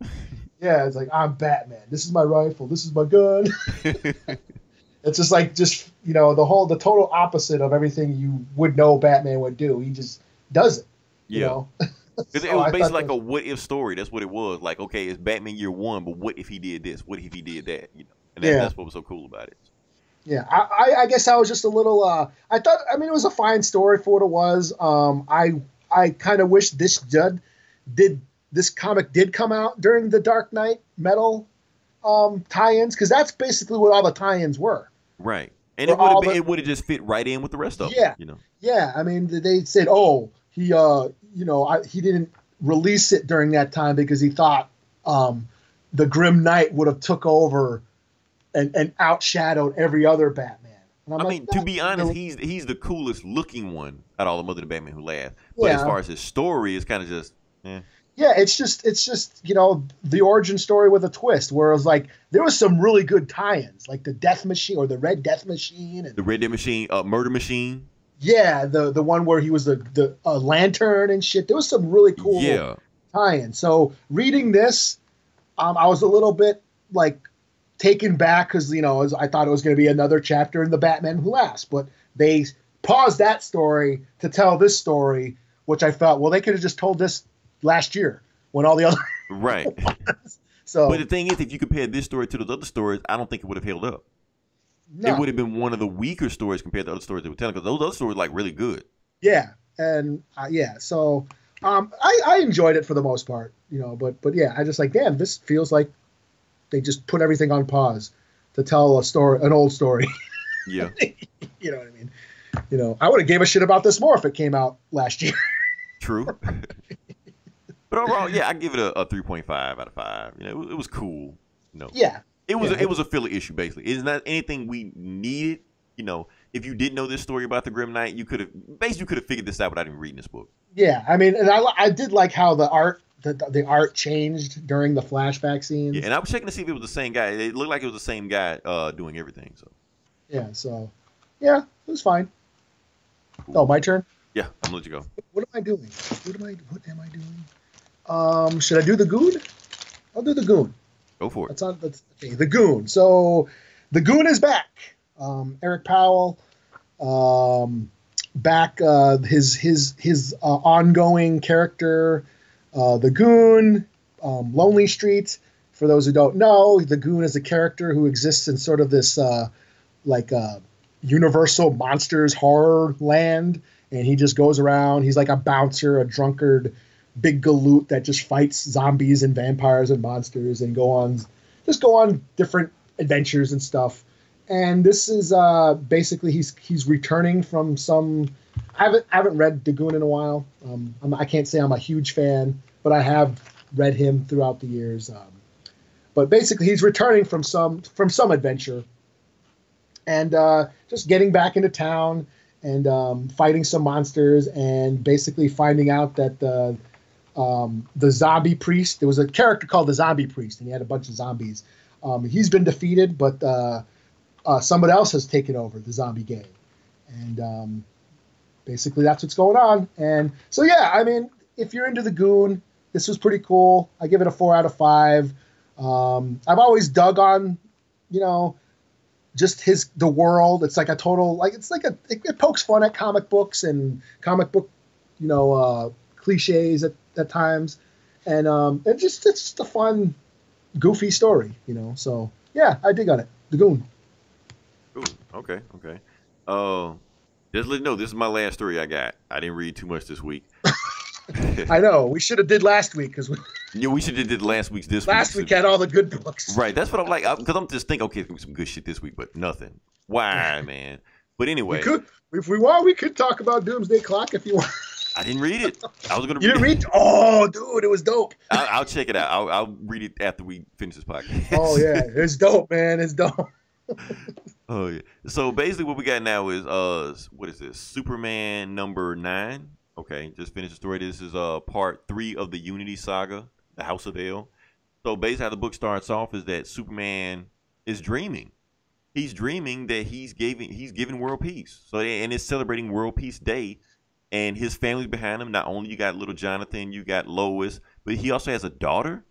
Yeah, it's like, I'm Batman. This is my rifle. This is my gun. It's just like the total opposite of everything you would know Batman would do. He just does it. Yeah. So It was basically like a what if story. That's what it was. Like, okay, it's Batman year one, but what if he did this? What if he did that? And that's what was so cool about it. Yeah, I guess I was just a little. I thought. I mean, it was a fine story for what it was. I kind of wish this comic did come out during the Dark Knight Metal tie-ins, because that's basically what all the tie-ins were. Right, and it would have just fit right in with the rest of them. Yeah. I mean, they said, oh, he he didn't release it during that time because he thought the Grim Knight would have took over and outshadowed every other Batman. And I mean, to be honest, he's the coolest looking one out of all the other Batman Who Laugh. But as far as his story, it's kind of just. Yeah, it's just the origin story with a twist, where it was like there was some really good tie-ins, like the Death Machine or the Red Death Machine, and the Red Death Machine, Murder Machine. Yeah, the one where he was the lantern and shit. There was some really cool tie-ins. So reading this, I was a little bit like taken back because I thought it was going to be another chapter in the Batman Who Laughs, but they paused that story to tell this story, which I felt, well, they could have just told this last year when all the other right. So, but the thing is, if you compare this story to those other stories, I don't think it would have held up. No. It would have been one of the weaker stories compared to other stories they were telling, because those other stories were like really good. Yeah, and so I enjoyed it for the most part, but yeah, I just like, damn, this feels like they just put everything on pause to tell an old story. Yeah. You know what I mean? I would have gave a shit about this more if it came out last year. True. But overall, yeah, I give it a 3.5 out of 5. It was cool. Yeah. It was a filler issue, basically. It's not anything we needed. If you didn't know this story about the Grim Knight, you could have figured this out without even reading this book. Yeah, I mean, and I did like how the art changed during the flashback scenes. Yeah, and I was checking to see if it was the same guy. It looked like it was the same guy doing everything. So. Yeah. So. Yeah, it was fine. Cool. Oh, my turn. Yeah, I'm gonna let you go. What am I doing? What am I doing? Should I do the Goon? I'll do the Goon. Go for it. That's okay. The Goon. So, the Goon is back. Eric Powell, back. His ongoing character, the Goon, Lonely Street. For those who don't know, the Goon is a character who exists in sort of this Universal Monsters horror land, and he just goes around. He's like a bouncer, a drunkard, big galoot that just fights zombies and vampires and monsters and go on different adventures and stuff. And this is basically he's returning from some. I haven't read the Goon in a while. I can't say I'm a huge fan, but I have read him throughout the years. But basically, he's returning from some adventure, and just getting back into town and fighting some monsters, and basically finding out that the zombie priest. There was a character called the Zombie Priest, and he had a bunch of zombies. He's been defeated, but somebody else has taken over the zombie gang, and basically that's what's going on. And so, yeah, I mean, if you're into the Goon, this was pretty cool. I give it a 4 out of 5. I've always dug on, just the world. It's like a total, it pokes fun at comic books and comic book, cliches at times, and it's just a fun, goofy story, So yeah, I dig on it. The Goon. Ooh, okay. Just let you know, this is my last story I got. I didn't read too much this week. I know we should have did last week because Yeah, we should have did last week's this week. last week had all the good books. Right, that's what I'm like. Because I'm just thinking, okay, it's gonna be some good shit this week, but nothing. Why, man? But anyway, We could, if we want, we could talk about Doomsday Clock if you want. I didn't read it. I was gonna. You didn't read? Oh, dude, it was dope. I'll check it out. I'll read it after we finish this podcast. Oh yeah, it's dope, man. It's dope. Oh yeah. So basically, what we got now is what is this? Superman #9. Okay, just finished the story. This is part 3 of the Unity saga, the House of L. So basically, how the book starts off is that Superman is dreaming. He's dreaming that he's giving world peace. So and it's celebrating World Peace Day, and his family's behind him. Not only you got little Jonathan, you got Lois, but he also has a daughter.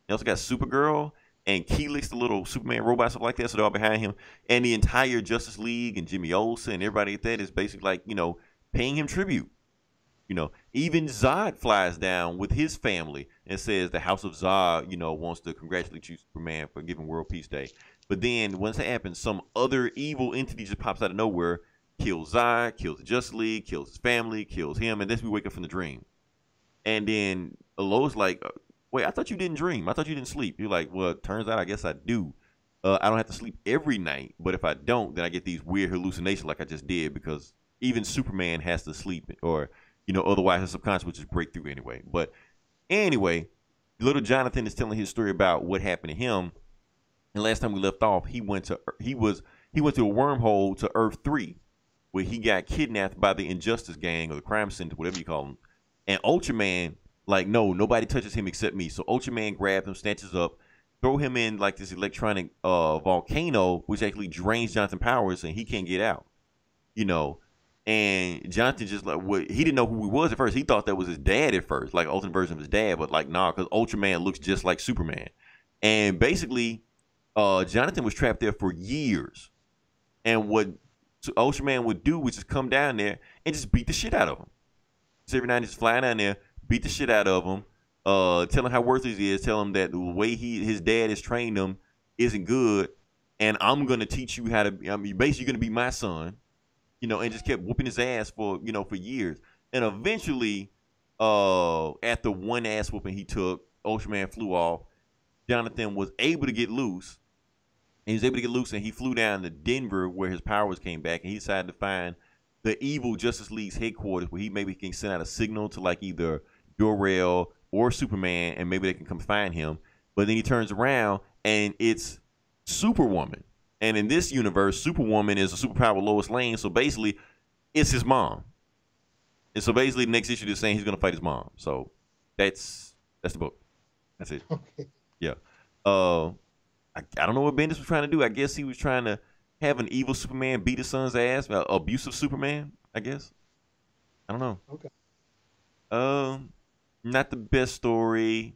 He also got Supergirl and Keelix, the little Superman robot, stuff like that. So they're all behind him, and the entire Justice League and Jimmy Olsen and everybody like that is basically like paying him tribute. Even Zod flies down with his family and says the House of Zod, wants to congratulate you, Superman, for giving World Peace Day. But then once that happens, some other evil entity just pops out of nowhere, kills Zod, kills the Justice League, kills his family, kills him, and then we wake up from the dream. And then Lois like, wait, I thought you didn't dream. I thought you didn't sleep. You're like, well, it turns out I guess I do. I don't have to sleep every night, but if I don't, then I get these weird hallucinations like I just did because even Superman has to sleep or otherwise his subconscious would just break through anyway. But anyway, little Jonathan is telling his story about what happened to him. And last time we left off, he went to a wormhole to Earth 3, where he got kidnapped by the Injustice Gang or the Crime Center, whatever you call them. And Ultraman, like, no, nobody touches him except me. So Ultraman grabs him, snatches up, throw him in like this electronic volcano, which actually drains Jonathan's powers, and he can't get out. And Jonathan just he didn't know who he was at first. He thought that was his dad at first, like an alternate version of his dad, but like nah, because Ultraman looks just like Superman. And basically, Jonathan was trapped there for years. And what Ultraman would do was just come down there and just beat the shit out of him. So every night just fly down there, beat the shit out of him, tell him how worthless he is, tell him that the way his dad has trained him isn't good, and I'm gonna teach you how to. Basically, you're gonna be my son. And just kept whooping his ass for years. And eventually, after one ass whooping he took, Ultraman flew off. Jonathan was able to get loose. And he flew down to Denver where his powers came back. And he decided to find the evil Justice League's headquarters where he maybe can send out a signal to like either Jor-El or Superman, and maybe they can come find him. But then he turns around and it's Superwoman. And in this universe, Superwoman is a superpower Lois Lane. So basically, it's his mom. And so basically, the next issue is saying he's going to fight his mom. So that's the book. That's it. Okay. Yeah. I don't know what Bendis was trying to do. I guess he was trying to have an evil Superman beat his son's ass. Abusive Superman, I guess. I don't know. Okay. Not the best story.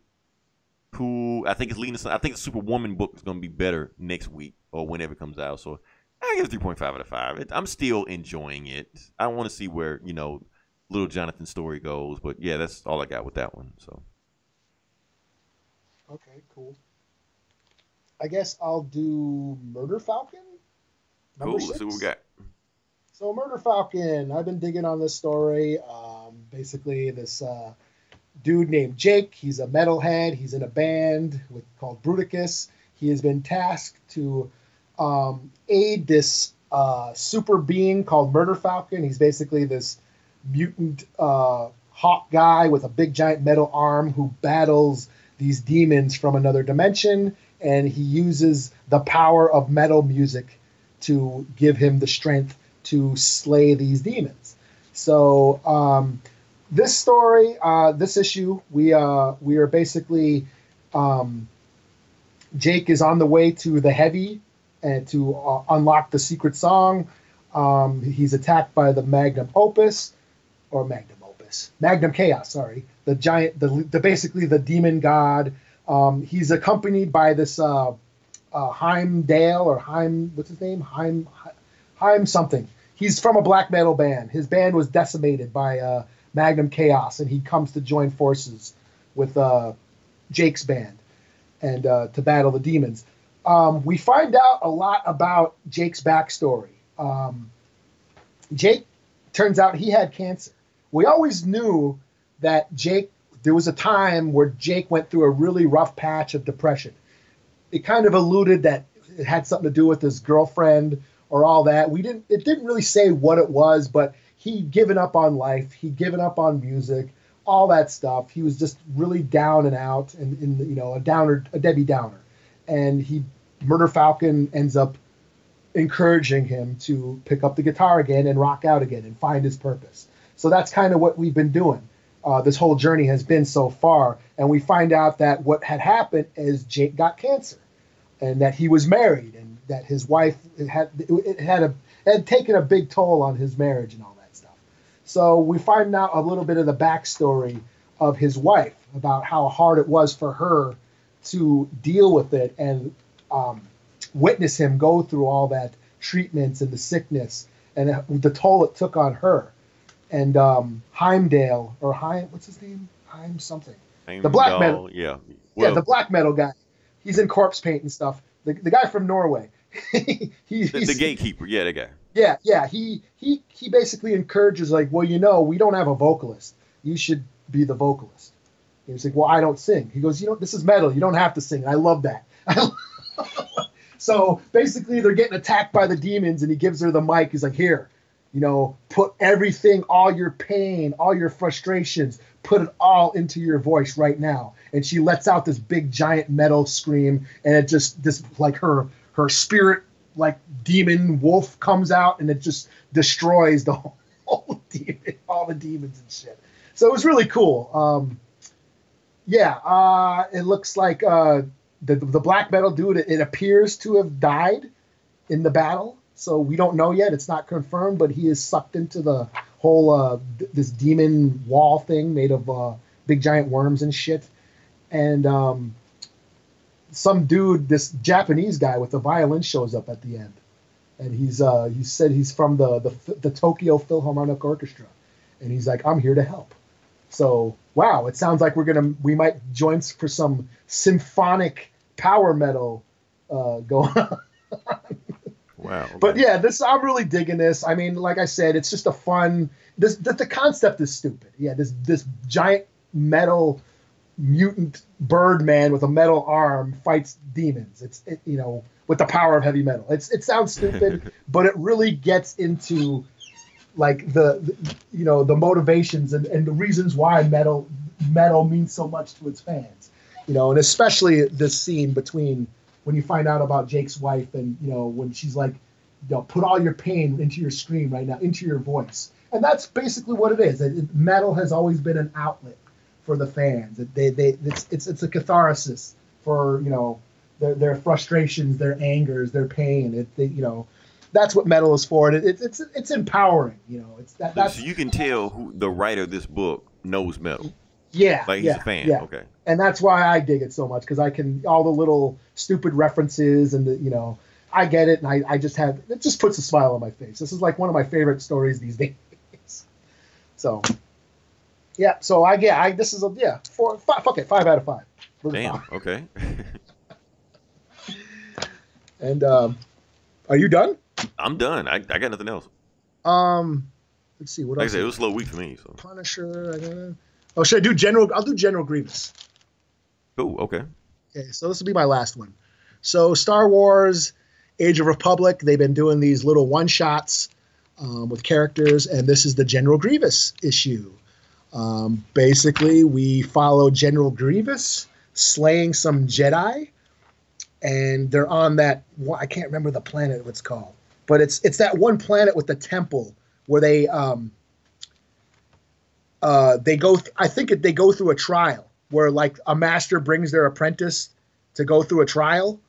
Cool. I think it's leading to. I think the Superwoman book is going to be better next week or whenever it comes out. So I give it 3.5 out of 5. I'm still enjoying it. I want to see where little Jonathan's story goes. But yeah, that's all I got with that one. So. Okay. Cool. I guess I'll do Murder Falcon. Cool. Let's see what we got. So Murder Falcon. I've been digging on this story. Basically, this. Dude named Jake. He's a metalhead. He's in a band called Bruticus. He has been tasked to aid this super being called Murder Falcon. He's basically this mutant hawk guy with a big giant metal arm who battles these demons from another dimension, and he uses the power of metal music to give him the strength to slay these demons. So this story, this issue, we are basically Jake is on the way to the Heavy and to unlock the secret song. He's attacked by the Magnum Chaos. Sorry, the giant, the basically the demon god. He's accompanied by this Heimdall or Heim. What's his name? Heim something. He's from a black metal band. His band was decimated by Magnum Chaos, and he comes to join forces with Jake's band and to battle the demons. We find out a lot about Jake's backstory. Jake turns out he had cancer. We always knew that Jake, there was a time where Jake went through a really rough patch of depression. It kind of alluded that it had something to do with his girlfriend or all that. It didn't really say what it was, but he'd given up on life. He'd given up on music, all that stuff. He was just really down and out and you know, a Debbie Downer. And Murder Falcon ends up encouraging him to pick up the guitar again and rock out again and find his purpose. So that's kind of what we've been doing. This whole journey has been so far, and we find out that what had happened is Jake got cancer, and that he was married, and that his wife had taken a big toll on his marriage and all that stuff. So we find out a little bit of the backstory of his wife, about how hard it was for her to deal with it and witness him go through all that treatments and the sickness and the toll it took on her. And Heimdall, or what's his name? Something. Heimdall, the black metal. Yeah. Well, yeah, the black metal guy. He's in corpse paint and stuff. The guy from Norway. He's the gatekeeper. Yeah, that guy. Yeah. He basically encourages, like, well, you know, we don't have a vocalist. You should be the vocalist. And he's like, well, I don't sing. He goes, you know, this is metal. You don't have to sing. I love that. So basically, they're getting attacked by the demons, and he gives her the mic. He's like, here. You know, put everything, all your pain, all your frustrations, put it all into your voice right now. And she lets out this big giant metal scream, and it just, this, like, her spirit, like, demon wolf comes out, and it just destroys the whole demon, all the demons and shit. So it was really cool. It looks like the black metal dude, it appears to have died in the battle. So we don't know yet. It's not confirmed, but he is sucked into the whole this demon wall thing made of big giant worms and shit. And some dude, this Japanese guy with the violin, shows up at the end, and he said he's from the Tokyo Philharmonic Orchestra, and he's like, I'm here to help. So wow, it sounds like we might join for some symphonic power metal going on. Wow. Okay. But yeah, I'm really digging this. I mean, like I said, it's just a fun. The concept is stupid. Yeah, this giant metal mutant bird man with a metal arm fights demons. You know, with the power of heavy metal. It sounds stupid, but it really gets into, like, the motivations and the reasons why metal means so much to its fans. You know, and especially this scene between, when you find out about Jake's wife, and, you know, when she's like, you know, put all your pain into your scream right now, into your voice. And that's basically what it is. Metal has always been an outlet for the fans. It's a catharsis for, you know, their frustrations, their angers, their pain. You know, that's what metal is for. And it's empowering. You know, that's so you can tell who the writer of this book knows metal. Yeah, like he's a fan. Yeah. Okay, and that's why I dig it so much, because I can, all the little stupid references and you know, I get it, and I just have, it just puts a smile on my face. This is like one of my favorite stories these days. So yeah, so this is 5 out of 5. Damn. Okay. And are you done? I'm done. I got nothing else. Let's see what else. Like I said, it was a slow week for me. So Punisher. Oh, should I do General? I'll do General Grievous. Oh, okay. Okay, so this will be my last one. So Star Wars, Age of Republic, they've been doing these little one-shots with characters, and this is the General Grievous issue. Basically, we follow General Grievous slaying some Jedi, and they're on that, I can't remember the planet what's called, but it's that one planet with the temple where they go through a trial where, like, a master brings their apprentice to go through a trial.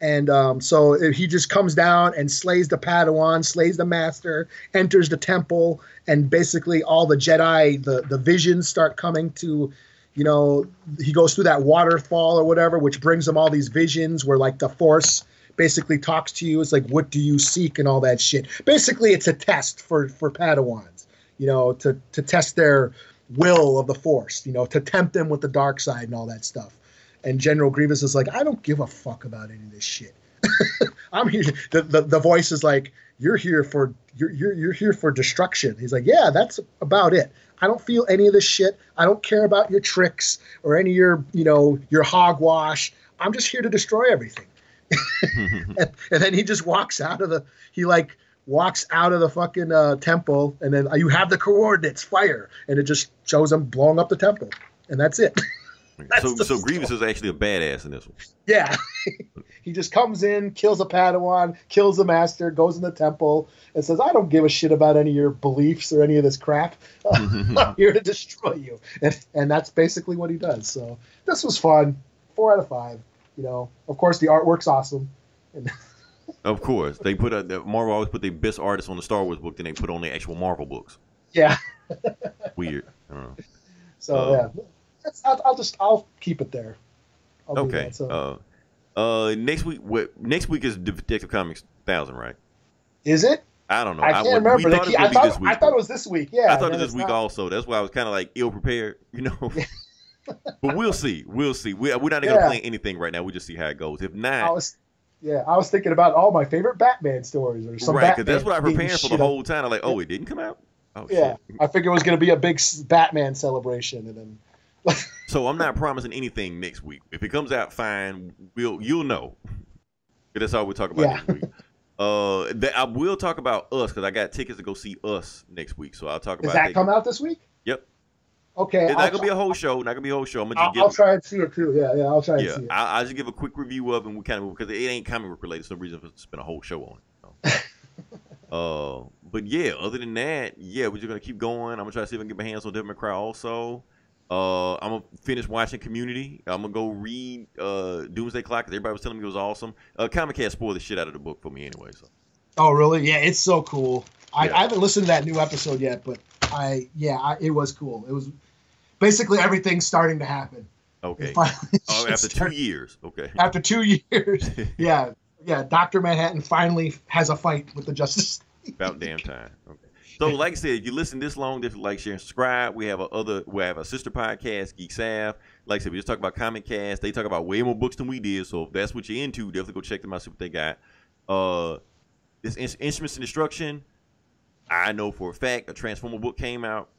And so he just comes down and slays the Padawan, slays the master, enters the temple, and basically all the Jedi, the visions start coming to, you know, he goes through that waterfall or whatever, which brings him all these visions where, like, the Force basically talks to you. It's like, what do you seek and all that shit. Basically, it's a test for Padawans, you know, to test their will of the Force, you know, to tempt them with the dark side and all that stuff. And General Grievous is like, I don't give a fuck about any of this shit. I'm here. The voice is like, you're here for you're here for destruction. He's like, yeah, that's about it. I don't feel any of this shit. I don't care about your tricks or any of your, your hogwash. I'm just here to destroy everything. And then he just walks out of the fucking temple, and then you have the coordinates, fire, and it just shows him blowing up the temple, and that's it. So Grievous is actually a badass in this one. Yeah. He just comes in, kills a Padawan, kills the master, goes in the temple, and says, I don't give a shit about any of your beliefs or any of this crap. I'm here to destroy you. And that's basically what he does. So this was fun. 4 out of 5. Of course, the artwork's awesome. Of course. They Marvel always put their best artists on the Star Wars book, then they put on the actual Marvel books. Yeah. Weird. I don't know. So, yeah. I'll keep it there. Okay. Next week is Detective Comics 1000, right? Is it? I don't know. I can't remember. I thought it was this week. Yeah. I thought it was this week also. That's why I was kind of like ill prepared, But we'll see. We're not going to plan anything right now. We just see how it goes. If not, I was thinking about all my favorite Batman stories or some. Right, because that's what I prepared for the whole time. I'm like, oh, it didn't come out. Oh, yeah. Shit. I figured it was going to be a big Batman celebration, and then. So I'm not promising anything next week. If it comes out fine, you'll know. That's all we'll talk about next week. I will talk about Us because I got tickets to go see Us next week. So I'll talk about. Does that come out this week? Yep. Okay. It's not gonna be a whole show. I'm I'll try and see it too. Yeah. I'll try and see it. I'll just give a quick review of it, and we kind of because it ain't comic book related. There's no reason to spend a whole show on it. But yeah, other than that, we're just gonna keep going. I'm gonna try to see if I can get my hands on Devil May Cry also. I'm gonna finish watching Community. I'm gonna go read Doomsday Clock because everybody was telling me it was awesome. Comic Cast spoiled the shit out of the book for me anyway. So. Oh really? Yeah, it's so cool. I haven't listened to that new episode yet, but it was cool. It was basically everything starting to happen. Okay. After 2 years. Okay. After 2 years. Yeah. Dr. Manhattan finally has a fight with the Justice League. About damn time. Okay. So, like I said, if you listen this long, definitely like, share, and subscribe. We have a sister podcast, Geek Sav. Like I said, we just talk about Comic Cast. They talk about way more books than we did. So, if that's what you're into, definitely go check them out, see what they got. This Instruments in Destruction, I know for a fact a Transformer book came out.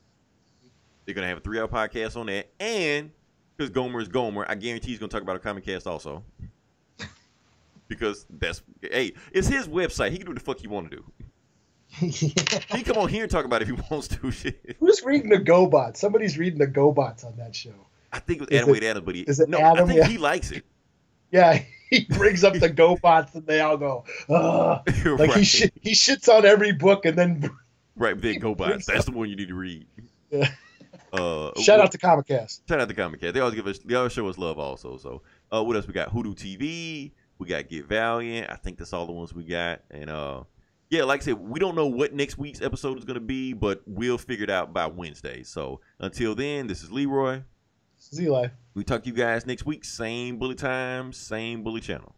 They're going to have a 3-hour podcast on that. And because Gomer is Gomer, I guarantee he's going to talk about a Comic Cast also. Because it's his website. He can do what the fuck he want to do. He can come on here and talk about it if he wants to. Shit. Who's reading the GoBots? Somebody's reading the GoBots on that show. I think it was Adam Wade Adams, but Adam? I think he likes it. Yeah, he brings up the GoBots and they all go, like right. he shits on every book and then right, then GoBots. That's the one you need to read. Yeah. Shout out to Comic Cast. Shout out to Comic Cast. They always show us love also. So what else we got? Hoodoo TV. We got Get Valiant. I think that's all the ones we got. And like I said, we don't know what next week's episode is going to be, but we'll figure it out by Wednesday. So until then, this is Leroy. This is Eli. We talk to you guys next week. Same bully time, same bully channel.